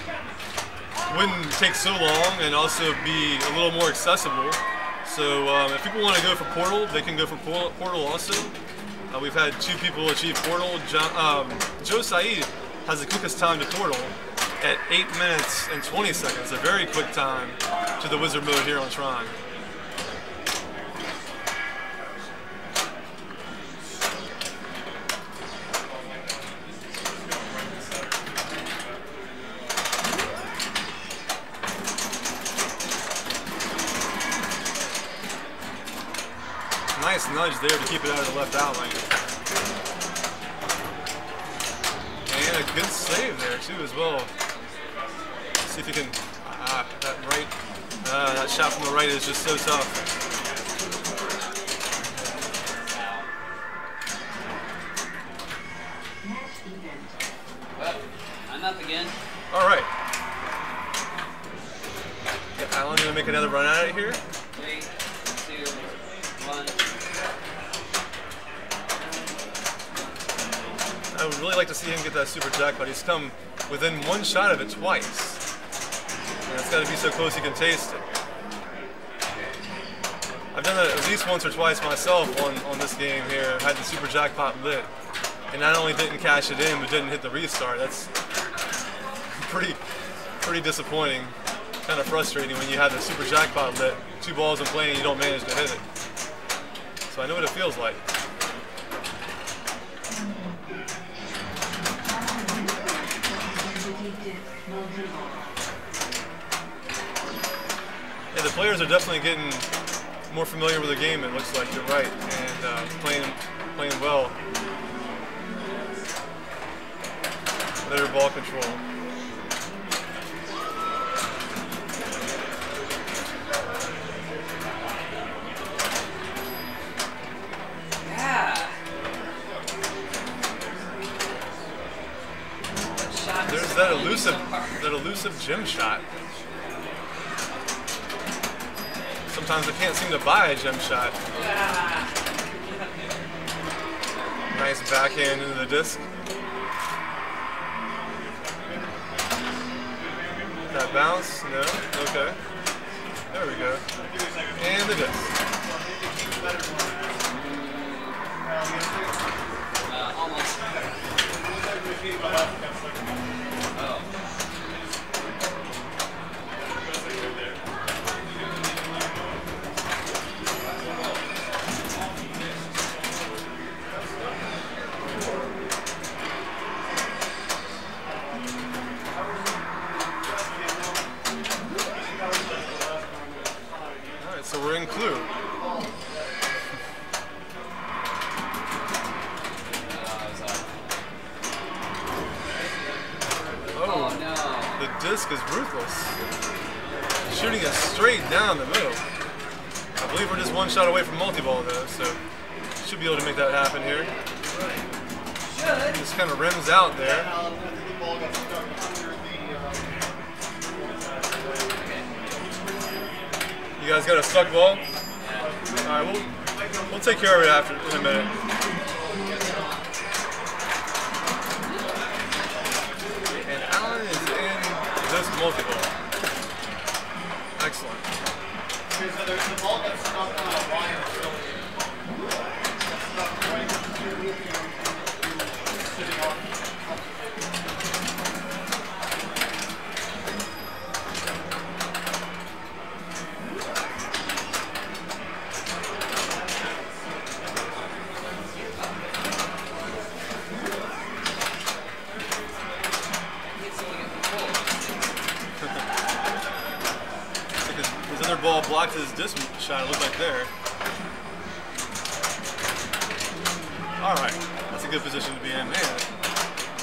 wouldn't take so long and also be a little more accessible. So if people want to go for Portal, they can go for Portal also. We've had 2 people achieve Portal. Joe Saeed has the quickest time to Portal at 8 minutes and 20 seconds, a very quick time to the Wizard mode here on Tron. Nice nudge there to keep it out of the left out lane. And a good save there too as well. Let's see if he can, that shot from the right is just so tough. Well, I'm up again. All right. Alan gonna make another run at it here. 3, 2, 1. I would really like to see him get that super jackpot. He's come within 1 shot of it twice. And it's got to be so close he can taste it. I've done it at least once or twice myself on this game here. I've had the super jackpot lit. And not only didn't cash it in, but didn't hit the restart. That's pretty disappointing. Kind of frustrating when you have the super jackpot lit, 2 balls in play and you don't manage to hit it. So I know what it feels like. Yeah, the players are definitely getting more familiar with the game, it looks like. You're right, and playing well. Better ball control. Yeah. There's that elusive gem shot. Sometimes I can't seem to buy a gem shot. Nice backhand into the disc. That bounce? No? Okay. There we go. And the disc. Almost. Oh. Alright, so we're in Clue. Oh no. The disc is ruthless. Shooting it straight down the middle. I believe we're just 1 shot away from multi-ball though, so should be able to make that happen here. Just kind of rims out there. You guys got a stuck ball? Alright, we'll take care of it after in a minute. And Alan is in this multi-ball. Excellent. The ball got stuck on a wire. Sitting on. His other ball blocked his disc shot, it looked like there. Alright, that's a good position to be in. Man,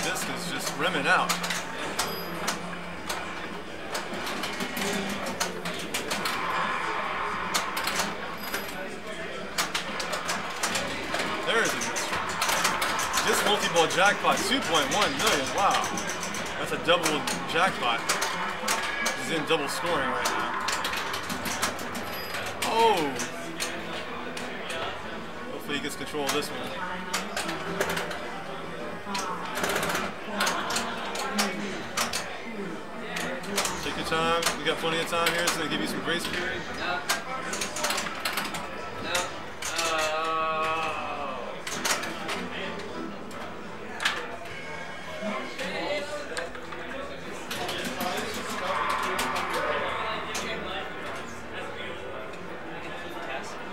disc is just rimming out. There's a mystery. This multi-ball jackpot, 2.1 million. Wow. That's a double jackpot. He's in double scoring right now. Oh! Hopefully he gets control of this one. time. We got plenty of time here, so they give you some grace period. No. No. Oh.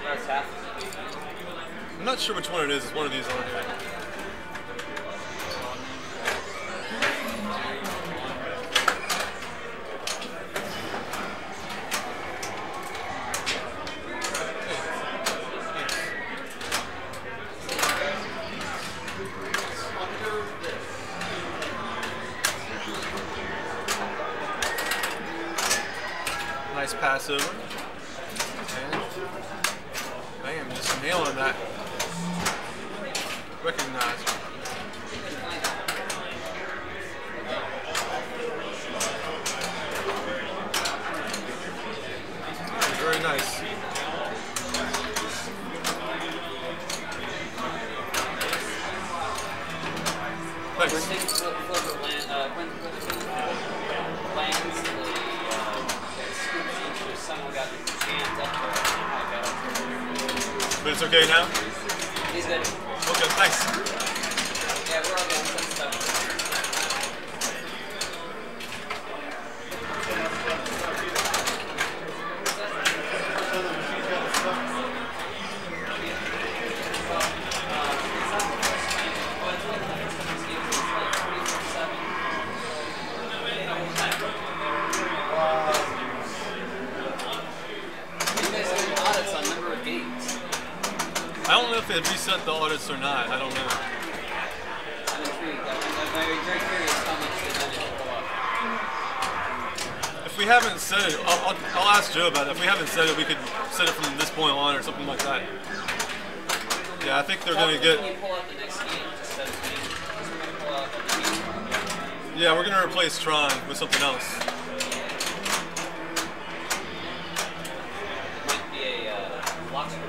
That's half. I'm not sure which one it is. It's one of these on here. Nice pass over. And bam, just nailing that. Recognize. Very nice. Thanks. When things flip land, when the thing lands, the scoops into someone got his hands up there. I got up. But it's okay now? He's good. Okay, thanks. Yeah, we're all doing some stuff. I don't know if they've reset the audits or not. I don't know. I'm intrigued. I'm very curious how much they managed to pull off. If we haven't said it, I'll ask Joe about it. If we haven't said it, we could set it from this point on or something like that. Yeah, I think they're going to get... Can you pull out the next game just set a game? We're going to pull out the next game. Yeah, we're going to replace Tron with something else. Might be a lock screen.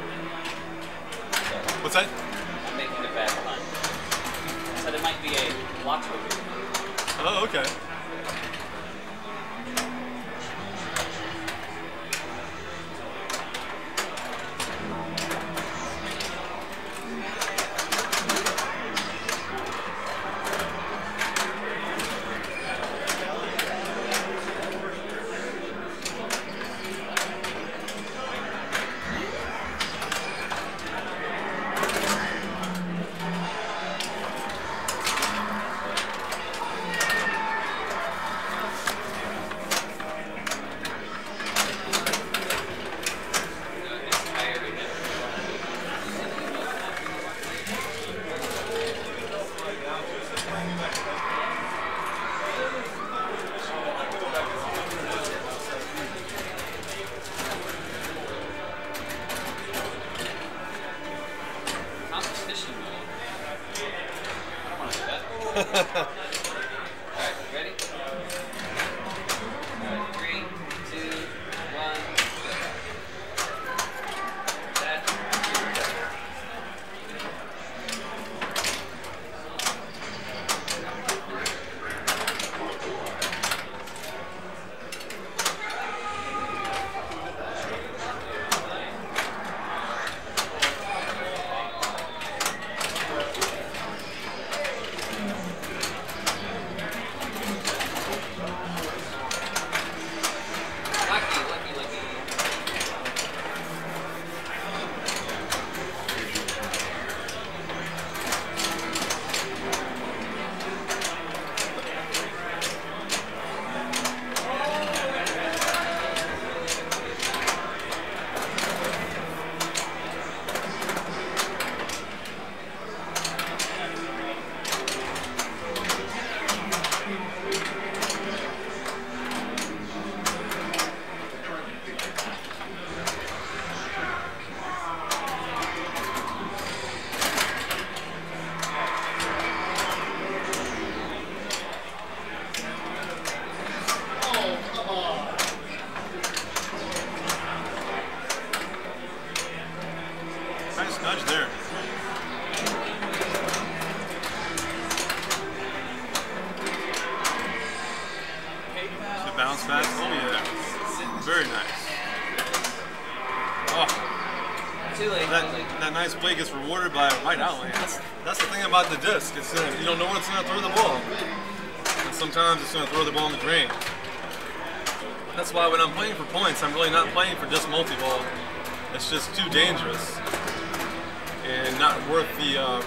What's that? I'm making a bad pun. I said it might be a lock screen. Oh, okay. too late. that nice play gets rewarded by a right outlane. That's the thing about the disc. It's you don't know when it's going to throw the ball. And sometimes it's going to throw the ball in the drain. That's why when I'm playing for points, I'm really not playing for just multi-ball. It's just too dangerous and not worth the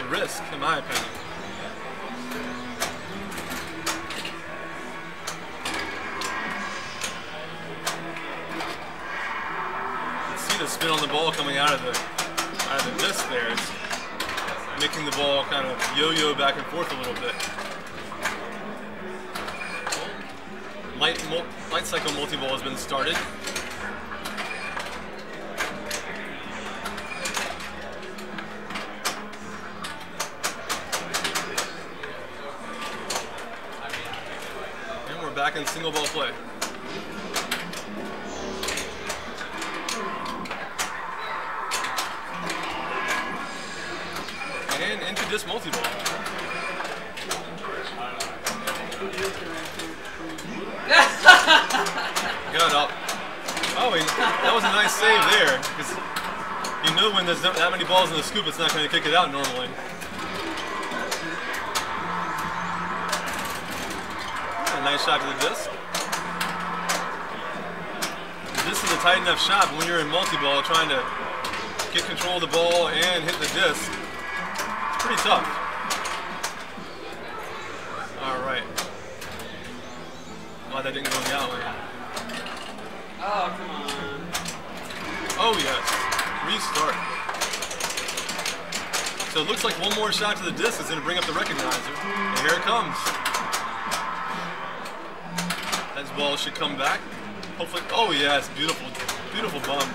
risk, in my opinion. You can see the spin on the ball coming out of the disc there. It's making the ball kind of yo-yo back and forth a little bit. Light cycle multi-ball has been started. And we're back in single ball play. And into this multi-ball. Got up. Oh, that was a nice save there, because you know when there's that many balls in the scoop, it's not going to kick it out normally. A nice shot to the disc. This is a tight enough shot, but when you're in multi-ball trying to get control of the ball and hit the disc, it's pretty tough. Alright. Glad that didn't go the outlane. Oh, come on. Oh, yes. Restart. So it looks like one more shot to the disc is going to bring up the recognizer. And here it comes. That ball should come back. Hopefully. Oh, yes. Beautiful. Beautiful bum.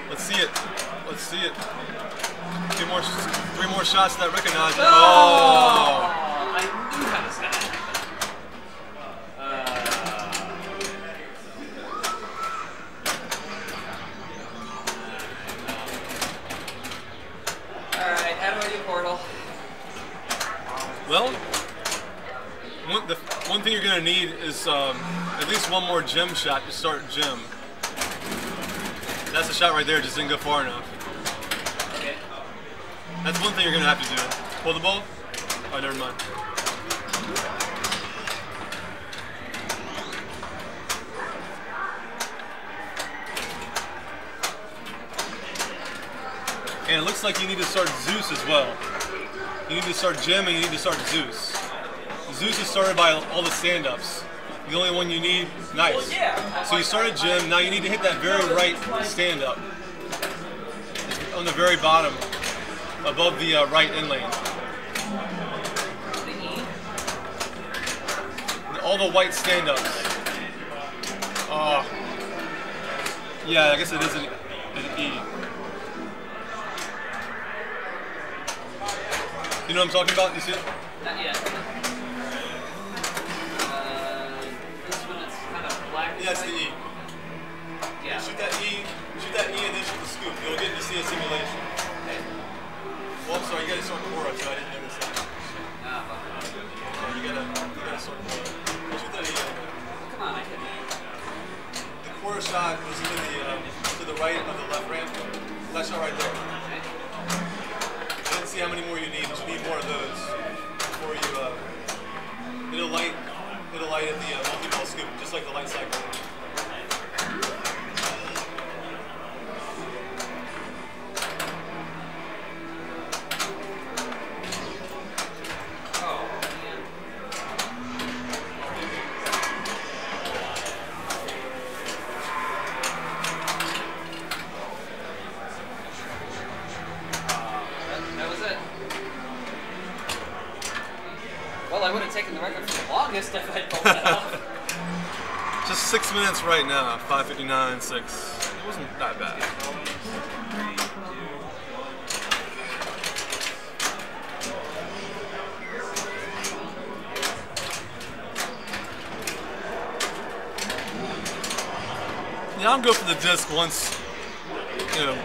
Let's see it. Let's see it. Three more shots to that recognizer. Oh! I knew that was going to happen. Alright, how do I do Portal? Well, one thing you're going to need is at least one more gem shot to start gem. That's the shot right there, just didn't go far enough. Okay. That's one thing you're going to have to do. Pull the ball? Oh, never mind. And it looks like you need to start Zeus as well. You need to start Gem and you need to start Zeus. Zeus is started by all the stand-ups. The only one you need, nice. Well, yeah. So you started Gem, now you need to hit that very right stand-up. On the very bottom, above the right in lane. All the white stand-ups. Yeah, I guess it is an E. You know what I'm talking about? You see it? Not yet. This one is kind of black. Yeah, it's the E. Yeah. Shoot that E and then shoot the scoop. You'll get to see a simulation. Okay. Well, I'm sorry, you gotta start Cora, so I didn't notice that. Oh, You gotta start Cora. Shoot that E. come on, I can. The Cora shot is to the right of the left ramp. That shot right there. Okay. I didn't see how many more you need, but you need more of those before you, it'll light at the multi-ball scoop, just like the light cycle. Oh, man. That was it. Well, I would have taken the record for the longest if I'd pulled that off. Just 6 minutes right now, 5:59.6. It wasn't that bad. Yeah, I'll go for the disc once, you know,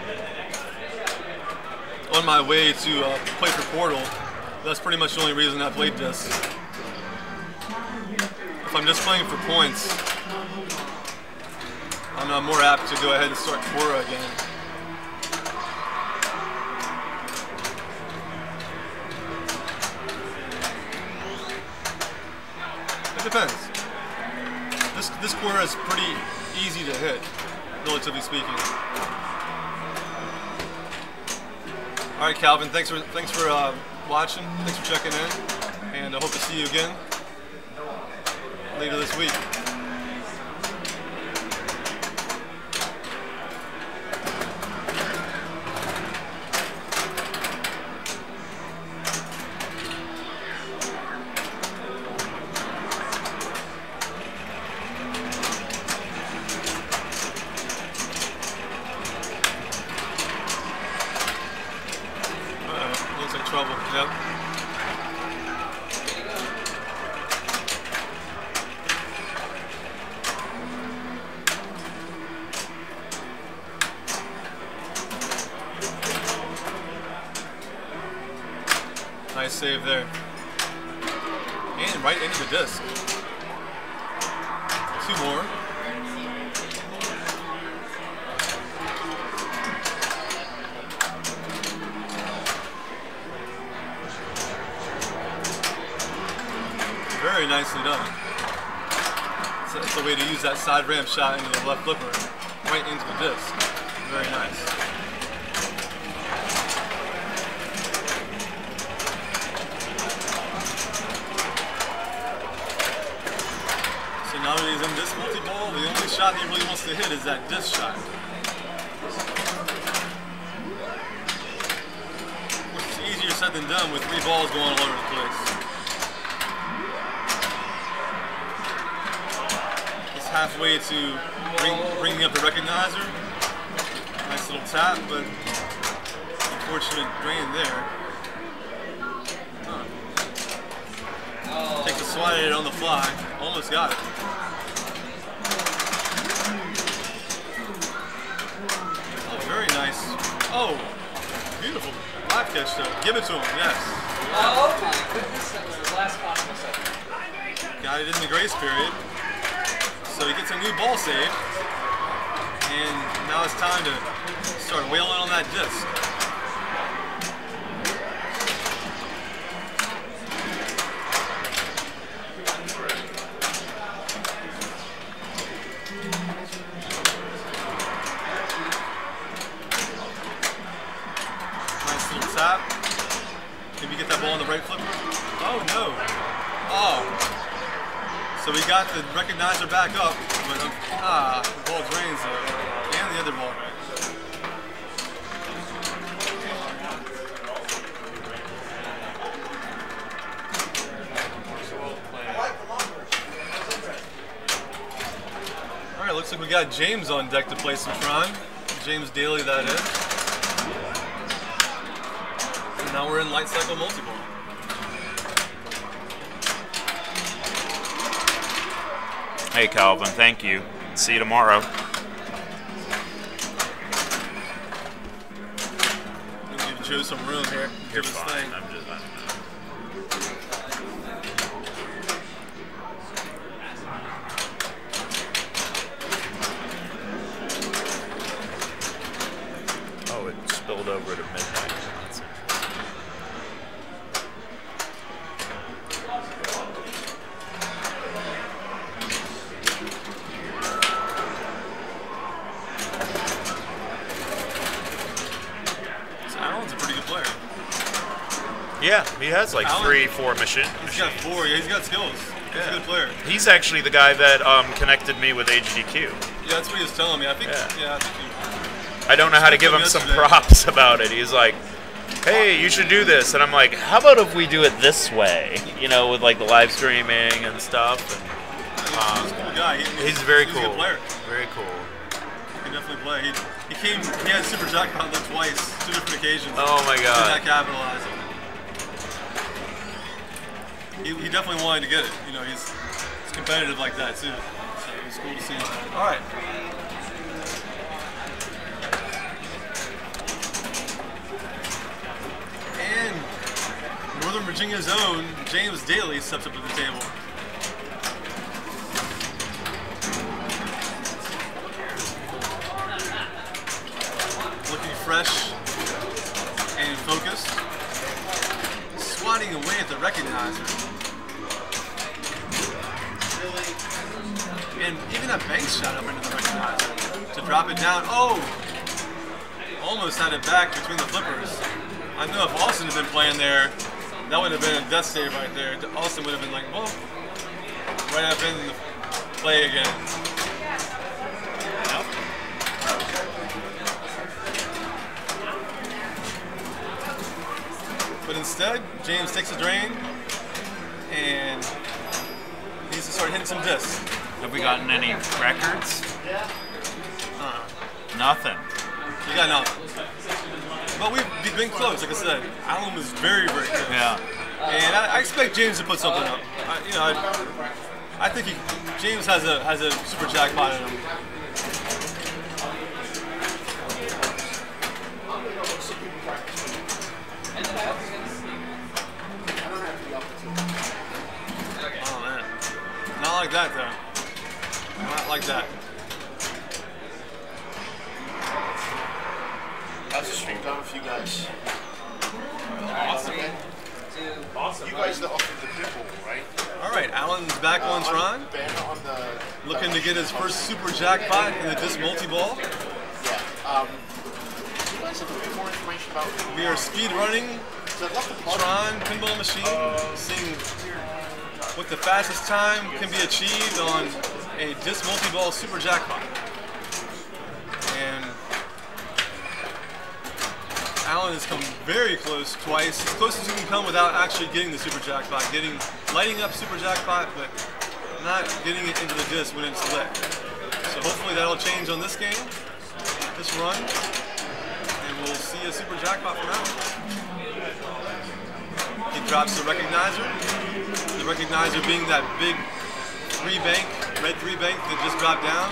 on my way to play for Portal. That's pretty much the only reason I played disc. If I'm just playing for points, I'm more apt to go ahead and start Cora again. depends. This corner is pretty easy to hit, relatively speaking. All right, Calvin. Thanks for watching. Thanks for checking in, and I hope to see you again later this week. Looks like trouble. Yep. Nice save there. And right into the disc. Two more. Very nicely done. So that's the way to use that side ramp shot into the left flipper. Right into the disc. Very nice. So now that he's in this multi-ball, the only shot he really wants to hit is that disc shot. Which is easier said than done with 3 balls going all over the place. He's halfway to bringing up the recognizer. Nice little tap, but unfortunate drain there. Takes a swat at it on the fly. Almost got it. Oh, very nice. Oh, beautiful live catch though. Give it to him, yes. Oh my goodness, that was the last possible second. Got it in the grace period. So he gets a new ball save. And now it's time to start wailing on that disc. Nice little tap. Maybe get that ball on the right flipper. Oh no. Oh. So we got the recognizer back up, but the ball drains though. And the other ball. Alright, looks like we got James on deck to play some Tron. James Daly, that is. And now we're in light cycle multi-ball. Hey Calvin, thank you. See you tomorrow. We'll give Joe some room here. You're Give his fine. thing. I'm just. Oh, it spilled over to midnight. That's interesting. Alan's a pretty good player. Yeah, he has like Alan, 3-4 machines. He's got 4. Yeah, he's got skills. He's a good player. He's actually the guy that connected me with AGDQ. Yeah, that's what he was telling me. I think. Yeah. I think he, I don't know how to give him some props about it. He's like, hey, you should do this. And I'm like, how about if we do it this way? You know, with like the live streaming and stuff. And, he's a cool guy. he's very he's cool. a good player. Very cool. He can definitely play. He had Super Jackpot twice, 2 different occasions. Oh my Did god. not capitalize on it. He definitely wanted to get it. You know, he's competitive like that too. So it was cool to see. All right. And Northern Virginia's own James Daly steps up to the table. Looking fresh and focused. Swatting away at the recognizer. And even a bank shot up into the recognizer to drop it down. Oh! Almost had it back between the flippers. I know if Austin had been playing there, that would have been a death save right there. Austin would have been like, well, right up in the play again. Yep. But instead, James takes a drain and needs to start hitting some discs. Have we gotten any records? Nothing. You got nothing. But we've been close, like I said. Alan was very, very close. Yeah. And I expect James to put something up. I think James has a super jackpot in him. Oh man, not like that though. Not like that. How's the stream going for you guys? Awesome. You guys are off of the pinball, right? All right, Alan's back on Tron, looking to get his first super jackpot in the disc multi-ball. Yeah. You guys have a bit more information about? We are speed running Tron pinball machine, seeing what the fastest time can be achieved on a disc multi-ball super jackpot. And Alan has come very close twice, as close as you can come without actually getting the super jackpot, lighting up super jackpot, but not getting it into the disc when it's lit. So hopefully that'll change on this game, this run, and we'll see a super jackpot from Alan. He drops the recognizer being that big red three bank that just dropped down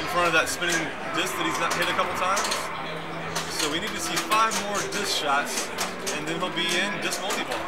in front of that spinning disc that he's not hit a couple times. So we need to see 5 more disc shots, and then he'll be in disc multi-ball.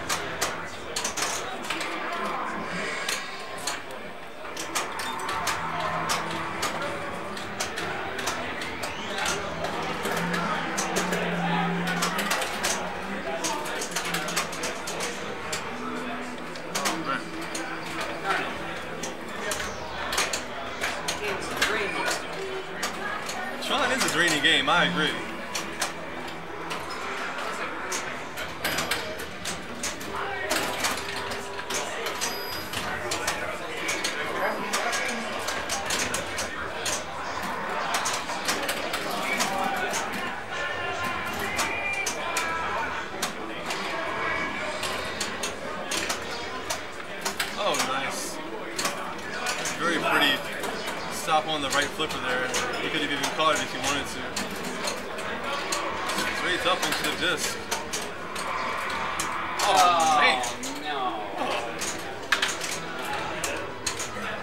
Tron is a drainy game, I agree. Oh, nice. Very pretty stop on the right flipper there. You could have even caught it if you wanted to. Straight up into the disc. Oh, man. No.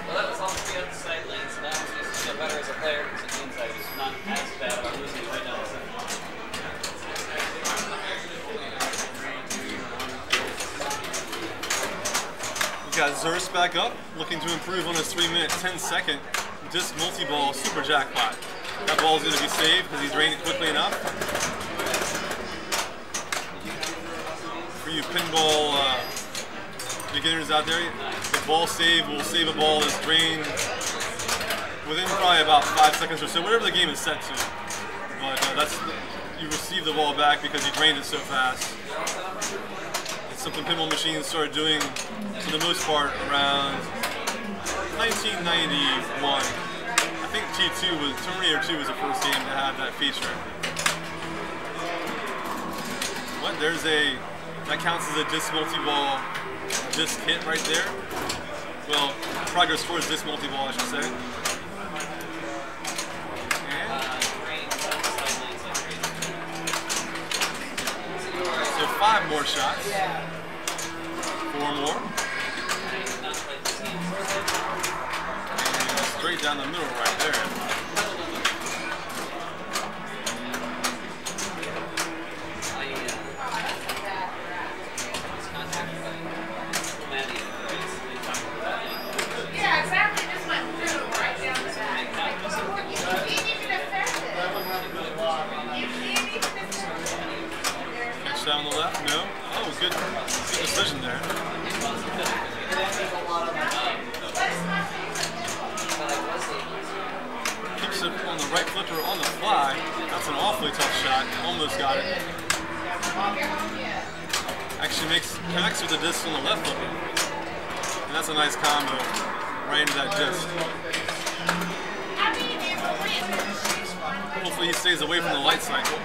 Well, that was all 3 on the side lanes, and that was just to get better as a player, because it means I was not as bad about losing right now. Got Zerst back up, looking to improve on his 3-minute 10-second disc multi-ball super jackpot. That ball is going to be saved because he drained it quickly enough. For you pinball beginners out there, the ball save will save a ball that's drained within probably about 5 seconds or so, whatever the game is set to. But you receive the ball back because you drained it so fast. Something pinball machines started doing, for the most part, around 1991. I think Terminator 2 was the first game to have that feature. What? That counts as a disc multi-ball disc hit right there. Well, progress towards disc multi-ball, I should say. So 5 more shots. 4 more. And straight down the middle right there. Yeah, exactly. Just went through right down the back. You can't even affect it. You can't even affect it. Catch that on the left? No. Oh, good decision there. right flipper on the fly. That's an awfully tough shot. Almost got it. Actually connects with the disc on the left flipper. And that's a nice combo right into that disc. Hopefully he stays away from the light cycle.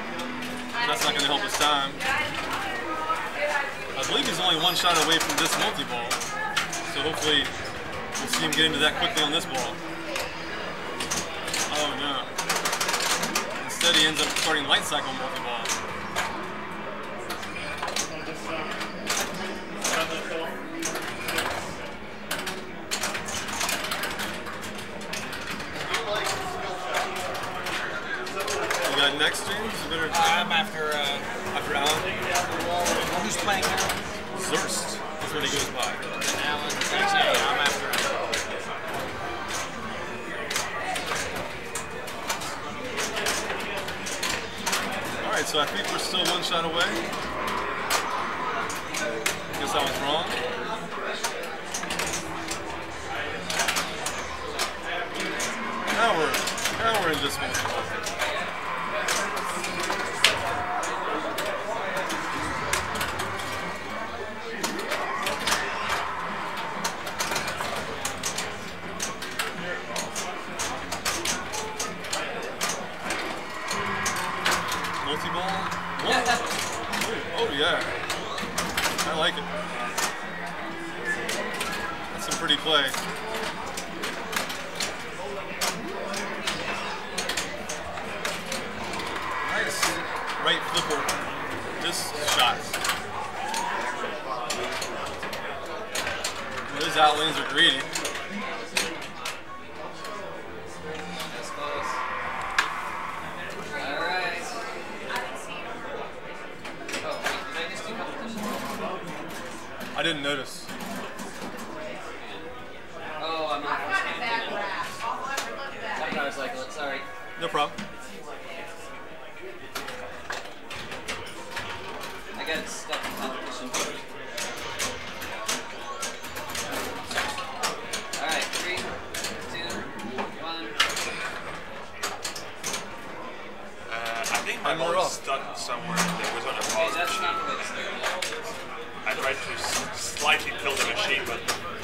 That's not going to help his time. I believe he's only one shot away from this multi-ball. So hopefully we'll see him get into that quickly on this ball. Oh no. Instead he ends up starting light cycle multi-ball. You got next, James? You better... I'm after Alan? who's playing now? Zurst. That's what he goes by. Alan. Yeah, I'm after Alan. Alright, so I think we're still one shot away. Guess I was wrong. Now we're in this one. Multiball? Oh yeah. I like it. That's some pretty play. Nice right flipper. This shot. Those outlanes are greedy. I didn't notice. Oh, I'm not. I was like, sorry. No problem. I got stuck in competition. Alright, 3, 2, 1. I think my ball was stuck somewhere that was on a Okay, ball. that's not the way to start. I tried to slightly tilt the machine, but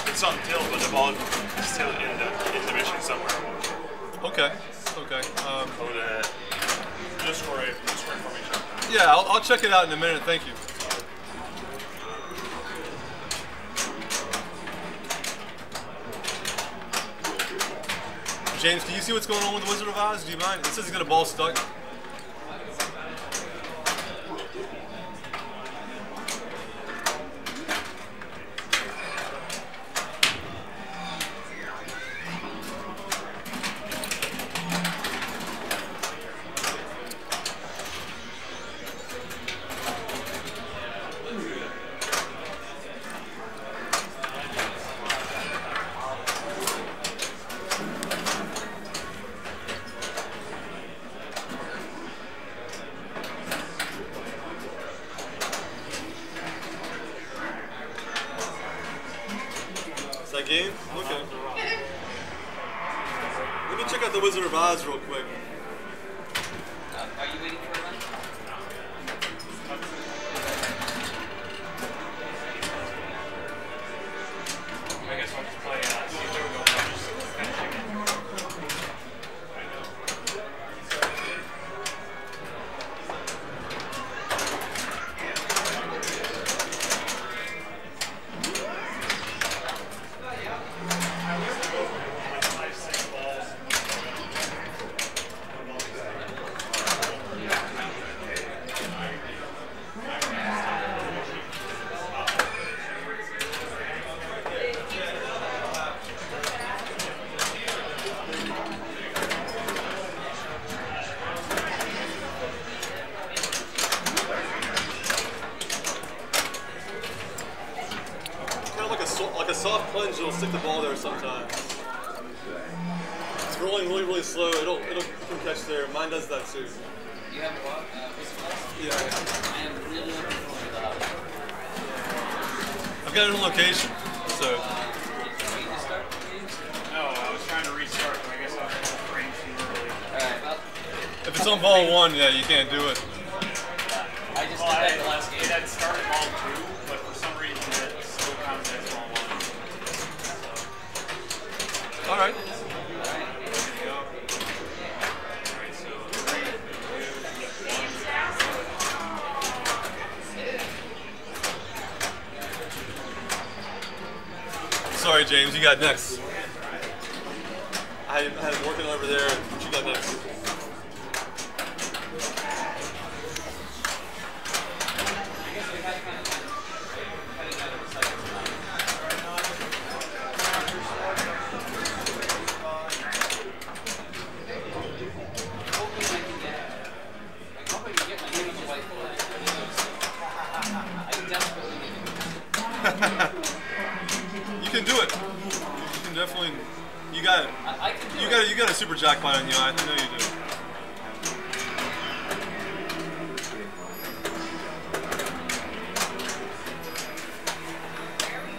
it's on tilt, but the ball is still in the machine somewhere. Okay. Okay. Just for information. Yeah, I'll check it out in a minute. Thank you. James, can you see what's going on with the Wizard of Oz? Do you mind? It says he's got a ball stuck. Is that game? Okay. Let me check out the Wizard of Oz real quick. Are you waiting for a run? I guess I'll just play, see if we go first. Finishing it. Like a soft plunge, it'll stick the ball there sometimes. It's rolling really slow. It'll come catch there. Mine does that too. You have a walk? Yeah. I am really looking forward to that. I've got it on location, so. No, I was trying to restart, but I guess I was frame too early. Alright, on ball 1, yeah, you can't do it. I just Well, did that the last it game. had started ball 2, but for some reason it still counts as ball 1. All right. Sorry, James, you got next. I had him working over there. What you got next? You can do it. You can definitely. You got it. I can do You got a super jackpot on you. I know you do.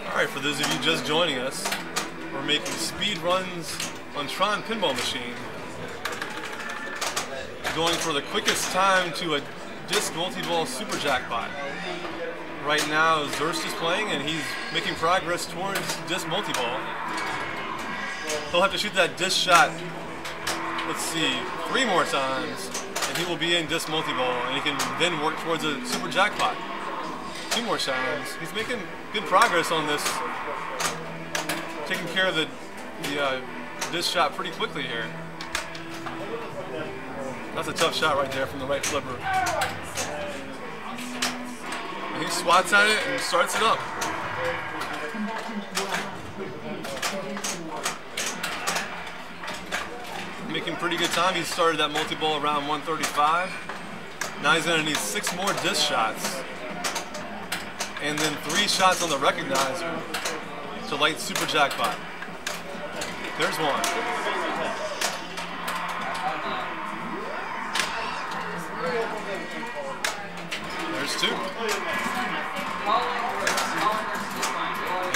All right, for those of you just joining us, we're making speed runs on Tron Pinball Machine, going for the quickest time to a disc multi-ball super jackpot. Right now, Zurst is playing, and he's making progress towards disc multi-ball. He'll have to shoot that disc shot, let's see, 3 more times, and he will be in disc multi-ball, and he can then work towards a super jackpot. 2 more times. He's making good progress on this, taking care of the disc shot pretty quickly here. That's a tough shot right there from the right flipper. And he swats at it and starts it up. Making pretty good time. He started that multi-ball around 135. Now he's gonna need 6 more disc shots. And then 3 shots on the recognizer to light super jackpot. There's 1. There's 2.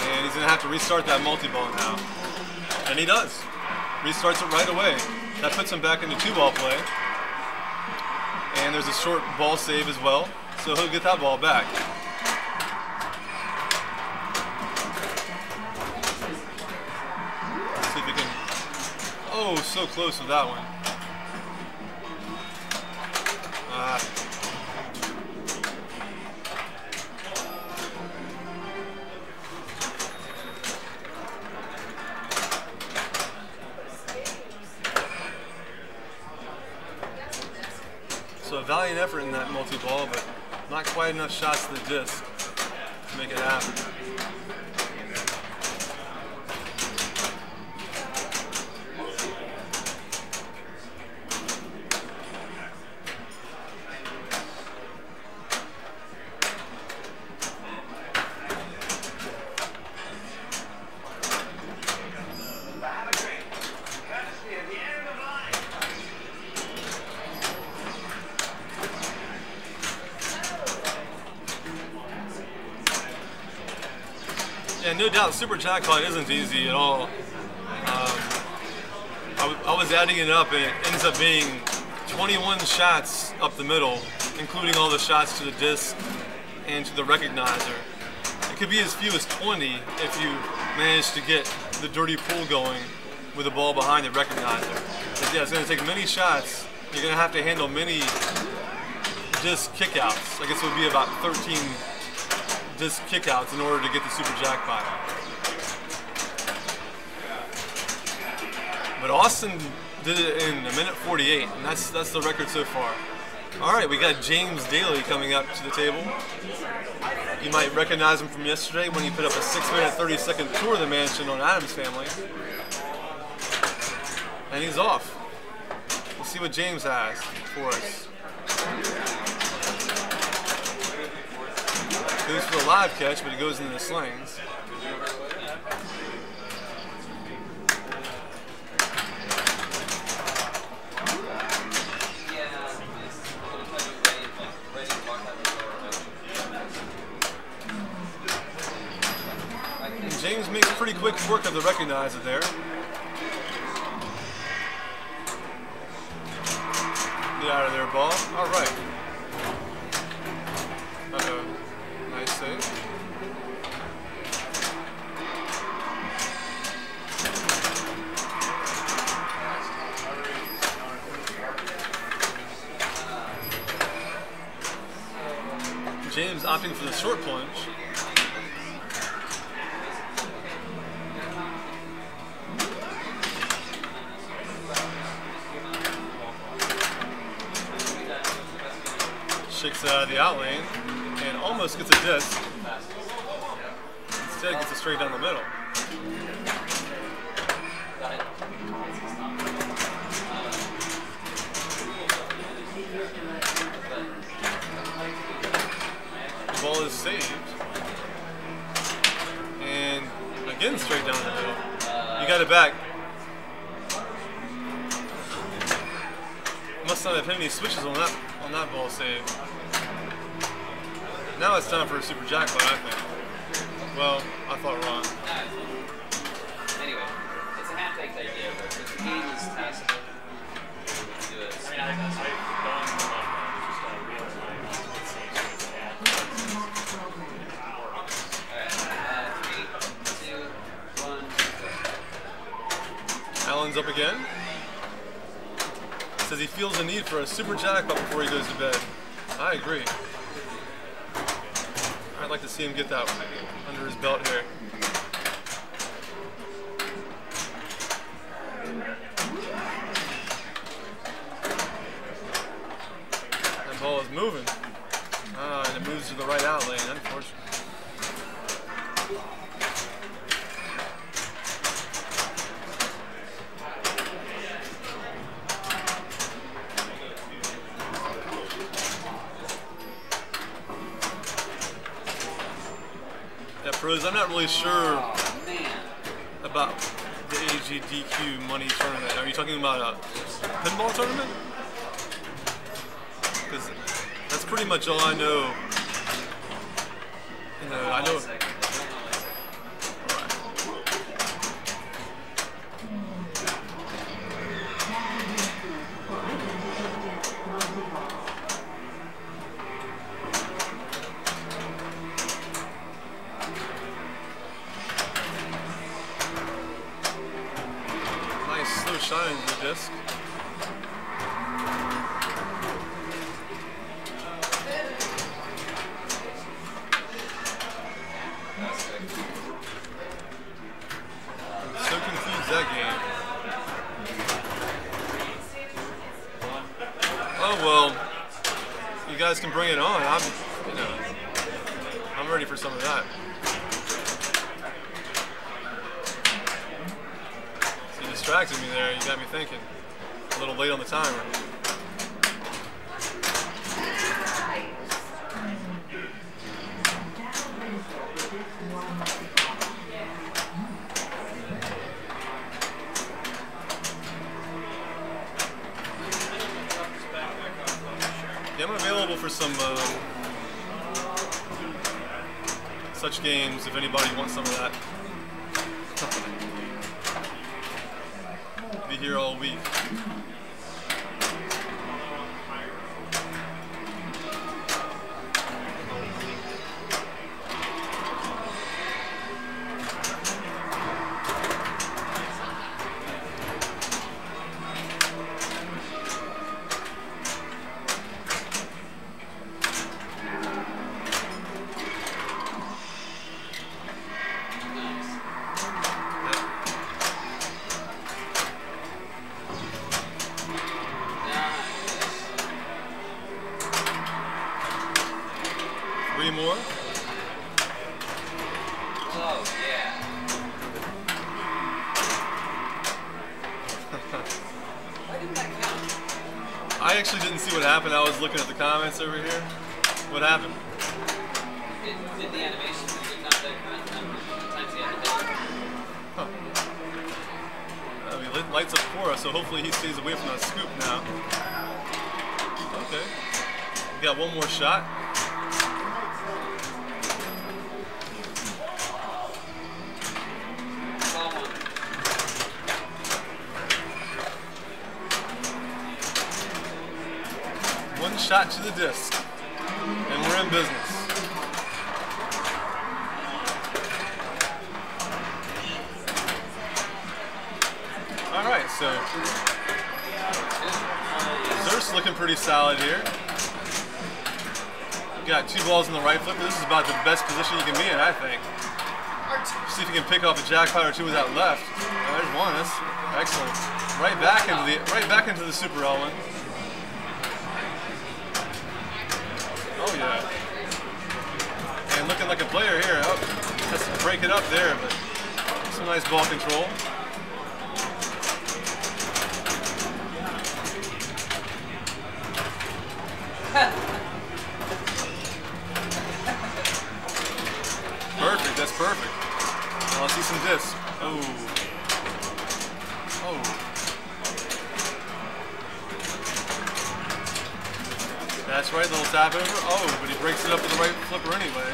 And he's gonna have to restart that multi-ball now. And he does. Restarts it right away. That puts him back into 2-ball play. And there's a short ball save as well, so he'll get that ball back. Let's see if he can. Oh, so close with that one. So a valiant effort in that multi-ball, but not quite enough shots to the disc to make it happen. Yeah, no doubt, super jackpot isn't easy at all. I was adding it up, and it ends up being 21 shots up the middle, including all the shots to the disc and to the recognizer. It could be as few as 20 if you manage to get the dirty pull going with the ball behind the recognizer. But yeah, it's going to take many shots. You're going to have to handle many disc kickouts. I guess it would be about 13 disc kickouts in order to get the super jackpot. But Austin did it in 1:48, and that's the record so far. All right, we got James Daly coming up to the table. You might recognize him from yesterday when he put up a 6-minute 30-second tour of the mansion on Addams Family. And he's off. We'll see what James has for us. Goes for the live catch, but he goes into the slings. And James makes pretty quick work of the recognizer there. Get out of there, ball. All right. Uh-oh. Nice save. James opting for the short plunge. Shakes it out of the out lane and almost gets a disc. Instead gets it straight down the middle. The ball is saved. And again straight down the middle. You got it back. Must not have hit any switches on that ball save. Now it's time for a super jackpot, I think. Well, I thought wrong. Anyway, it's a half-baked idea, but the game is testable. Do it. I mean, I've done just real time. It seems to be Alright, 3, 2, 1. Allen's up again. Says he feels the need for a super jackpot before he goes to bed. I agree. I'd like to see him get that under his belt here. That ball is moving. And it moves to the right out lane, unfortunately. Yeah, pros, I'm not really sure about the AGDQ money tournament. Are you talking about a pinball tournament? Because that's pretty much all I know. You know, I know. Slow shine in the disc. So confused that game. Oh well, you guys can bring it on. I'm ready for some of that. Distracted me there, you got me thinking. A little late on the timer. Yeah, I'm available for some such games if anybody wants some of that. Be here all week. Three more. Oh, yeah. Why didn't that count? I actually didn't see what happened. I was looking at the comments over here. What happened? It did the animation, but did not count times he had to do it. Huh. He lights up for us, so hopefully he stays away from that scoop now. Okay. We got one more shot. One shot to the disc, and we're in business. All right, so Zer's looking pretty solid here. You got 2 balls in the right flipper. This is about the best position you can be in, I think. See if you can pick off a jackpot or 2 with that left. Oh, there's one. That's excellent. Right back into the Super L1. Oh yeah. And looking like a player here. Oh, has to break it up there, but some nice ball control. Perfect, that's perfect. Now let's see some discs. Oh. Oh. That's right, little tap over. Oh, but he breaks it up with the right flipper anyway.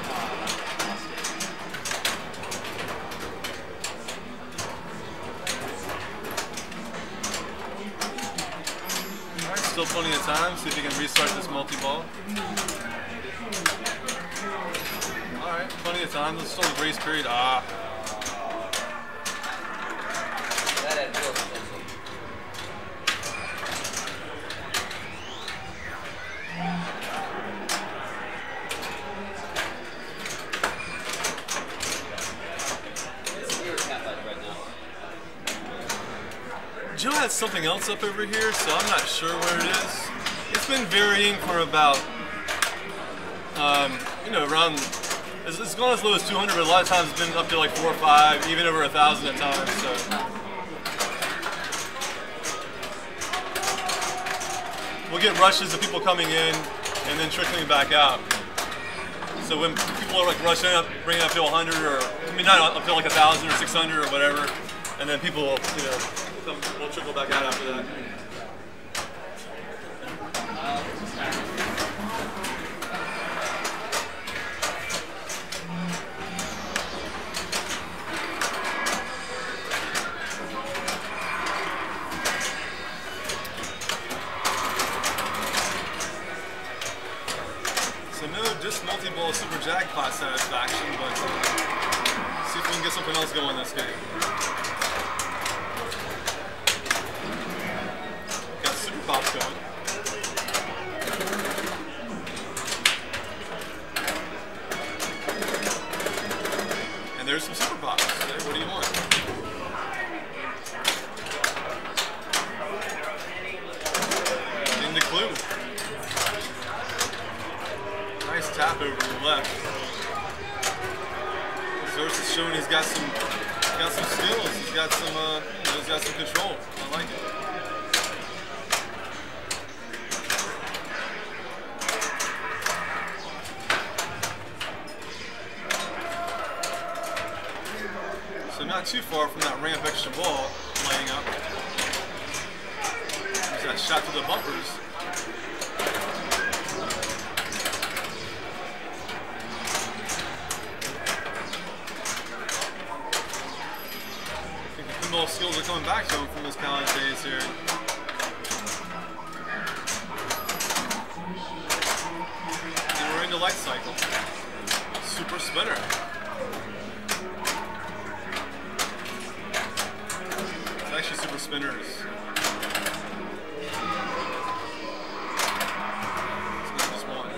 Alright, still plenty of time. See if you can restart this multi-ball. Alright, plenty of time. There's still a grace period. Ah. That had real potential. It's a weird cat light right now. Joe has something else up over here, so I'm not sure where it is. It's been varying for about, you know, around. It's gone as low as 200, but a lot of times it's been up to like 4 or 5, even over 1,000 at times. So. We'll get rushes of people coming in and then trickling back out. So when people are like rushing up, bringing up to 100, or I mean not up to like 1,000 or 600 or whatever, and then people will, you know, will trickle back out after that. So no just multi-ball super jackpot satisfaction, but see if we can get something else going this game. Got super pops going. And there's some super pops. There, what do you want? In the clue. Nice tap over to the left. Zer's is showing he's got some skills. He's got some he's got some control. I like it. So not too far from that ramp extra ball laying up. There's that shot to the bumpers. Pinball skills are coming back to him from his college days here. And we're into light cycle. Super spinner. It's actually super spinners. It's not just one.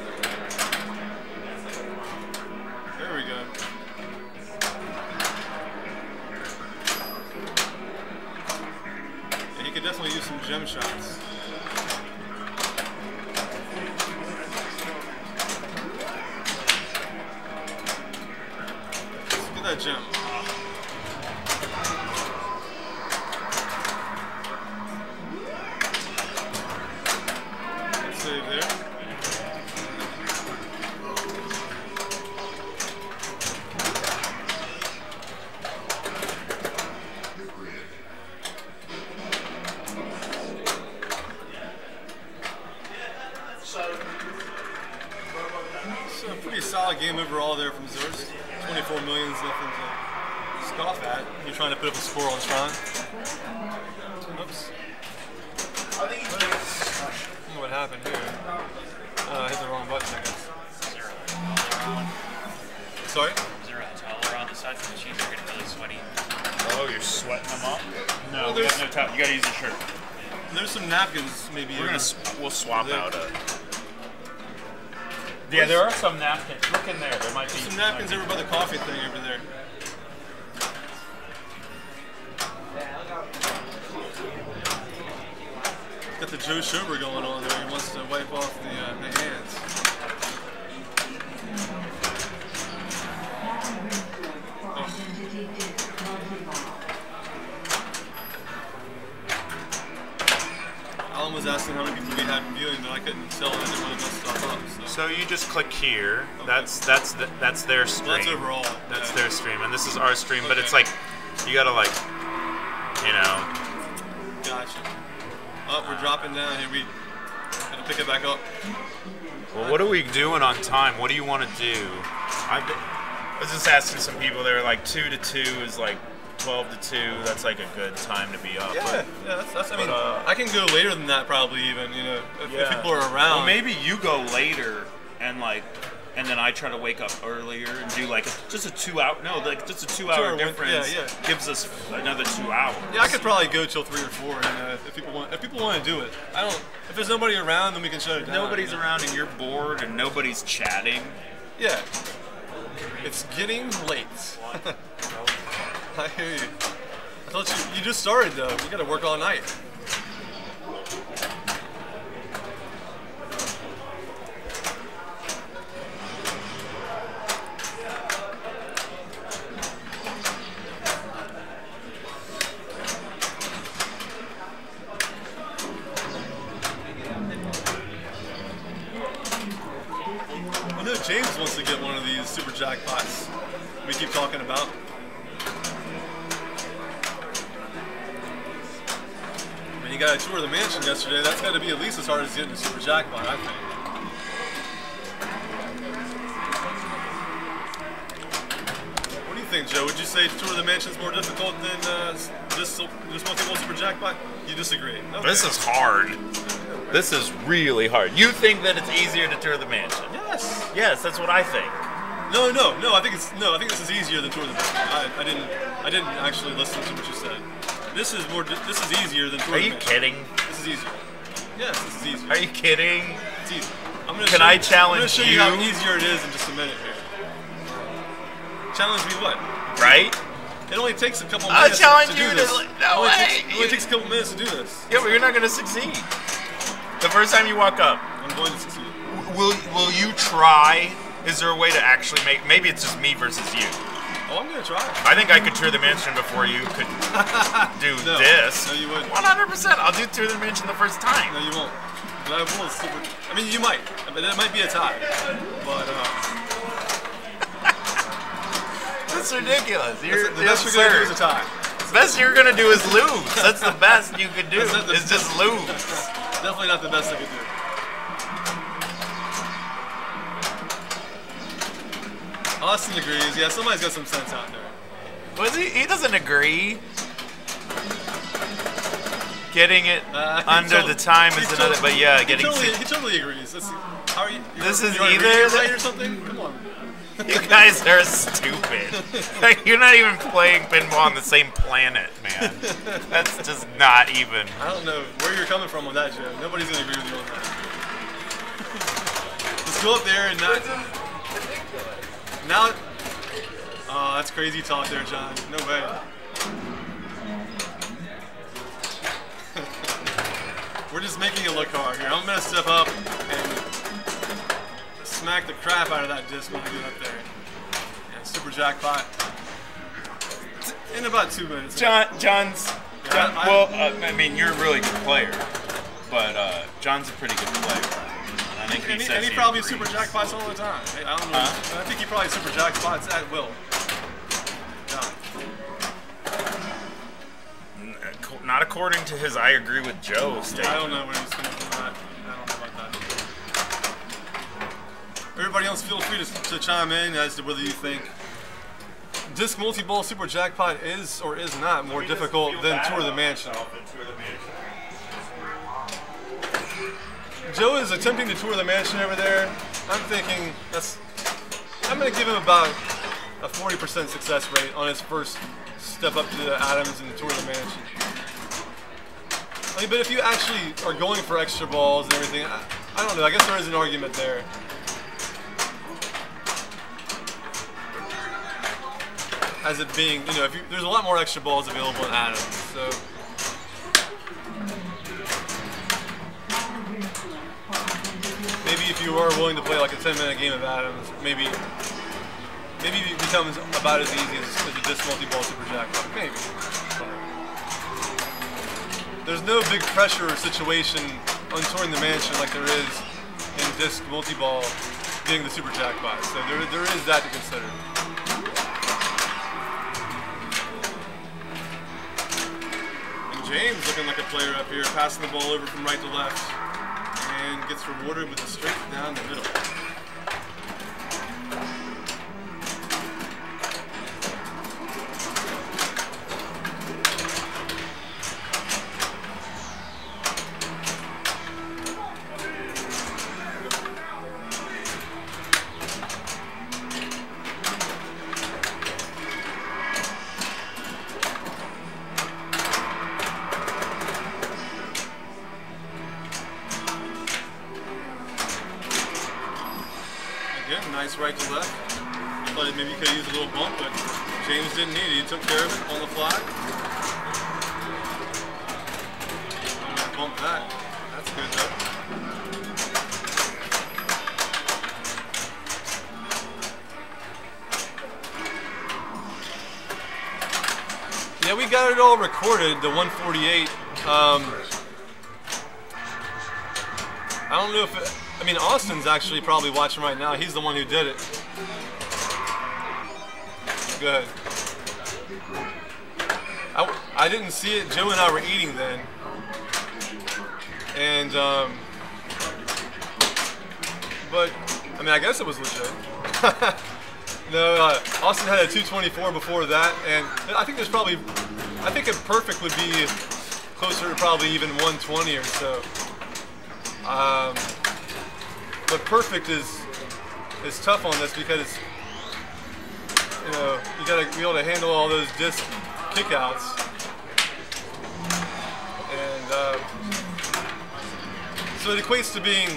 There we go. And he could definitely use some gem shots. Look at that gem. Save there. So a pretty solid game overall there from Zer's. 24 million is nothing to scoff at. You're trying to put up a score on Tron. Oops. What happened here? Sorry? Is there a towel around the sides of the machine? They're getting really sweaty. Oh, you're sweating them up? No, Well, we there's- have no towel. You gotta use your shirt. There's some napkins, maybe. We'll swap there. out Yeah, there are some napkins. Look in there. There might be some napkins over by the coffee thing over there. Got the Joe Schober going on there. He wants to wipe off the hands. Alan was asking how many people we had viewing, but I couldn't tell. I didn't want to mess stuff up. So you just click here. That's their stream. Well, that's overall. That's yeah. their stream, and this is our stream. But Okay. it's like you gotta like, you know. Gotcha. Oh, we're dropping down here. We gotta pick it back up. Well, what are we doing on time? What do you want to do? I was just asking some people. They were like 2 to 2 is like 12 to 2. That's like a good time to be up. Yeah, yeah. That's I mean, I can go later than that probably even. You know, if people are around. Well, maybe you go later and like, and then I try to wake up earlier and do like just a 2 hour. No, like just a 2 hour 2 hour difference. yeah. Gives us another 2 hours. Yeah, I could probably go till 3 or 4. You know, if people want to do it. I don't. If there's nobody around, then we can shut it down. Nobody's around and you're bored and nobody's chatting. Yeah. It's getting late. I hear you. I thought you just started though. You got to work all night. I know James wants to get one of these super jackpots we keep talking about. I mean, you got a tour of the mansion yesterday. That's got to be at least as hard as getting a super jackpot, I think. What do you think, Joe? Would you say tour of the mansion is more difficult than just multiple super jackpot? You disagree? Okay. This is hard. This is really hard. You think that it's easier to tour the mansion? Yes. Yes, that's what I think. No. I think this is easier than tour of the mansion. I didn't actually listen to what you said. This is easier than tour Are of the you mansion. kidding? This is easier. Yes, this is easier. Are you kidding? It's easier. Can I challenge I'm gonna show you how you? easier it is in just a minute here. Challenge me what? Right? It only takes a couple I'll minutes challenge to do you this. to. No way! It only takes a couple minutes to do this. Yeah, but you're not gonna succeed. The first time you walk up, I'm going to succeed. will you try? Is there a way to actually make? Maybe it's just me versus you. Oh, I'm gonna try. I think I could tour the mansion before you could do No. this. No, you wouldn't. 100%. I'll do tour the mansion the first time. No, you won't. But I will. I mean, you might. But it might be a tie. But That's ridiculous. the best you're gonna do is a tie. The best you're gonna do is lose. That's the best you could do. That's not the Is just lose. Definitely not the best I could do. Austin agrees. Yeah, somebody's got some sense out there. Was he? He doesn't agree. Getting it under the time is another. But yeah, getting. He totally agrees. How are you? This is you on a either radio the- site or something. Come on. You guys are stupid. Like, you're not even playing pinball on the same planet, man. That's just not even. I don't know where you're coming from on that, Joe. Nobody's gonna agree with you on that. Let's go up there and not. Now. Oh, that's crazy talk there, John. No way. We're just making it look hard here. I'm gonna step up and smack the crap out of that disc when I get up there. Yeah, super jackpot. In about 2 minutes. John's. Yeah, I mean, you're a really good player, but John's a pretty good player. I think he says and he probably super jackpots all the time. Hey, I don't know. I think he probably super jackpots at will. Yeah. Not according to his "I agree with Joe" statement. I don't know where he's coming from that. I don't know about that. Everybody else, feel free to chime in as to whether you think Disc Multiball Super Jackpot is or is not more difficult than Tour of the Mansion. Joe is attempting to tour the mansion over there. I'm thinking I'm going to give him about a 40% success rate on his first step up to the Adams and Tour of the Mansion. I mean, but if you actually are going for extra balls and everything, I don't know. I guess there is an argument there. As it being, you know, there's a lot more extra balls available in Adams, so. Maybe if you are willing to play like a 10-minute game of Adams, maybe it becomes about as easy as a disc multi-ball super jackpot. Maybe. There's no big pressure situation on touring the mansion like there is in disc multi-ball getting the super jackpot. So there is that to consider. And James looking like a player up here, passing the ball over from right to left, and gets rewarded with a straight down the middle. Nice right to left. Thought maybe he could use a little bump, but James didn't need it. He took care of it on the fly. Bump that. That's good though. Yeah, we got it all recorded, the 148. I don't know if it, I mean, Austin's actually probably watching right now. He's the one who did it. Good. I didn't see it. Joe and I were eating then. And, but, I mean, I guess it was legit. No, Austin had a 224 before that. And I think there's probably, I think a perfect would be closer to probably even 120 or so. But perfect is tough on this because you know you gotta be able to handle all those disc kickouts, and so it equates to being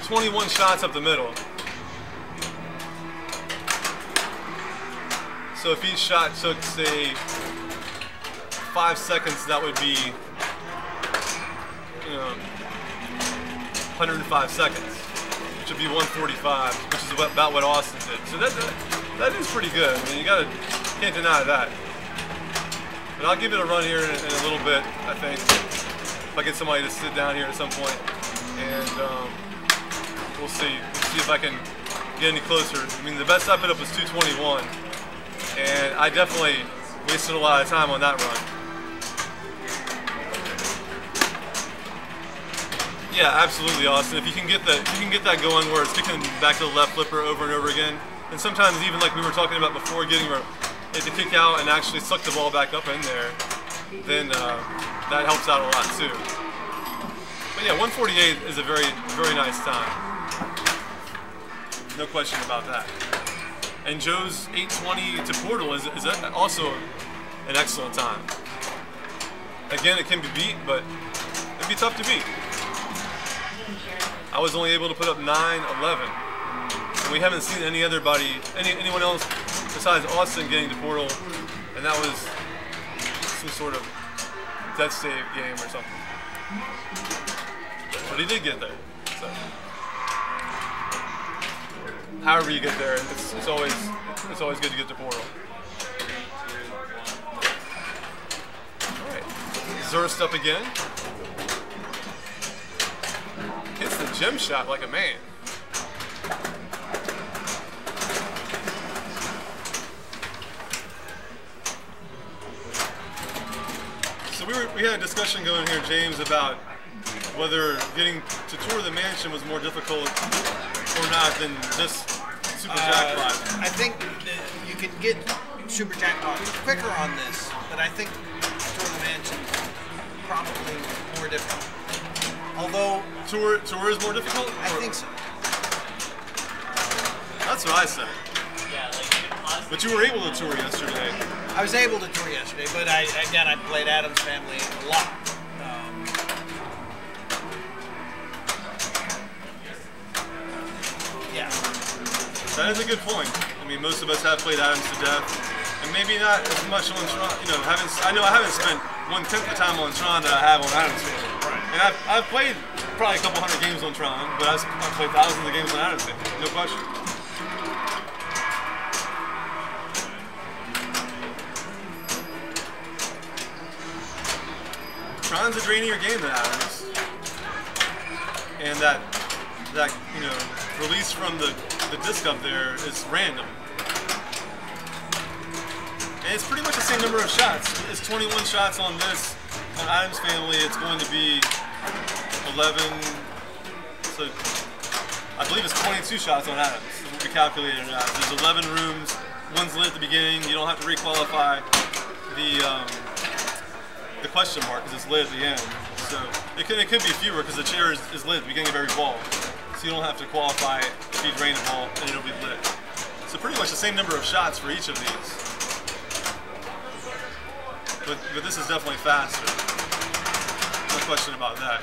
21 shots up the middle. So if each shot took, say, 5 seconds, that would be, you know, 105 seconds, which would be 145, which is about what Austin did. So that is pretty good. I mean, can't deny that. But I'll give it a run here in a little bit, I think. If I get somebody to sit down here at some point, and we'll see. We'll see if I can get any closer. I mean, the best I put up was 221, and I definitely wasted a lot of time on that run. Yeah, absolutely, Austin. If you can get that going where it's kicking back to the left flipper over and over again, and sometimes even like we were talking about before, getting it to kick out and actually suck the ball back up in there, then that helps out a lot too. But yeah, 148 is a very, very nice time. No question about that. And Joe's 820 to Portal is also an excellent time. Again, it can be beat, but it'd be tough to beat. I was only able to put up 911. And we haven't seen anyone else besides Austin getting to Portal, and that was some sort of death save game or something. But he did get there. So however you get there, it's always good to get to Portal. All right, Zurst up again. Hits the gem shot like a man. So we had a discussion going here, James, about whether getting to tour the mansion was more difficult or not than just Super Jackpot. I think that you can get Super Jackpot quicker on this, but I think Tour of the Mansion probably more difficult. Although Tour is more difficult? I think so. That's what I said. Yeah, like you can pause. But you were able to tour yesterday. I was able to tour yesterday, but I played Adam's Family a lot. Yeah. That is a good point. I mean, most of us have played Adams to death, and maybe not as much on Tron. You know, I know I haven't spent 1/10 the time on Tron that I have on Adams Family. And I've played probably a couple hundred games on Tron, but I've played thousands of games on Adams Family, no question. Tron's a drainier game than Adams, and that you know, release from the disc up there is random. And it's pretty much the same number of shots. It's 21 shots on this. On Adams Family, it's going to be 11. So I believe it's 22 shots on Adams. We calculated it out. There's 11 rooms. One's lit at the beginning. You don't have to requalify the question mark because it's lit at the end. So it could be fewer because the chair is lit at the beginning of every ball. So you don't have to qualify if you drain the ball and it'll be lit. So pretty much the same number of shots for each of these. But this is definitely faster. No question about that.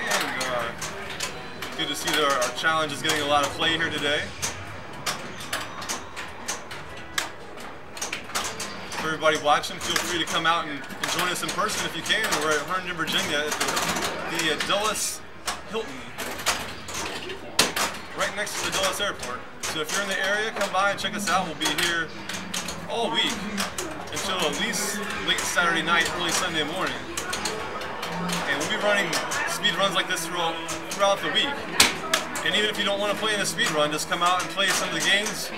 And good to see that our challenge is getting a lot of play here today. For everybody watching, feel free to come out and join us in person if you can. We're at Herndon, Virginia at the Dulles Hilton, right next to the Dulles Airport. So if you're in the area, come by and check us out. We'll be here all week until at least late Saturday night, early Sunday morning. And we'll be running speed runs like this throughout the week. And even if you don't want to play in a speed run, just come out and play some of the games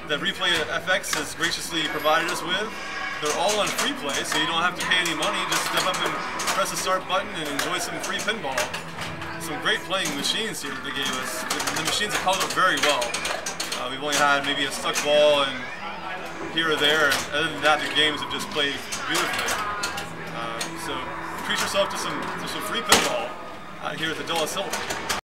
that Replay FX has graciously provided us with. They're all on free play, so you don't have to pay any money. Just step up and press the start button and enjoy some free pinball. Some great playing machines here that they gave us. The machines have held up very well. We've only had maybe a stuck ball and here or there, and other than that, the games have just played beautifully. So treat yourself to some free pinball out here at the Dulles Hilton.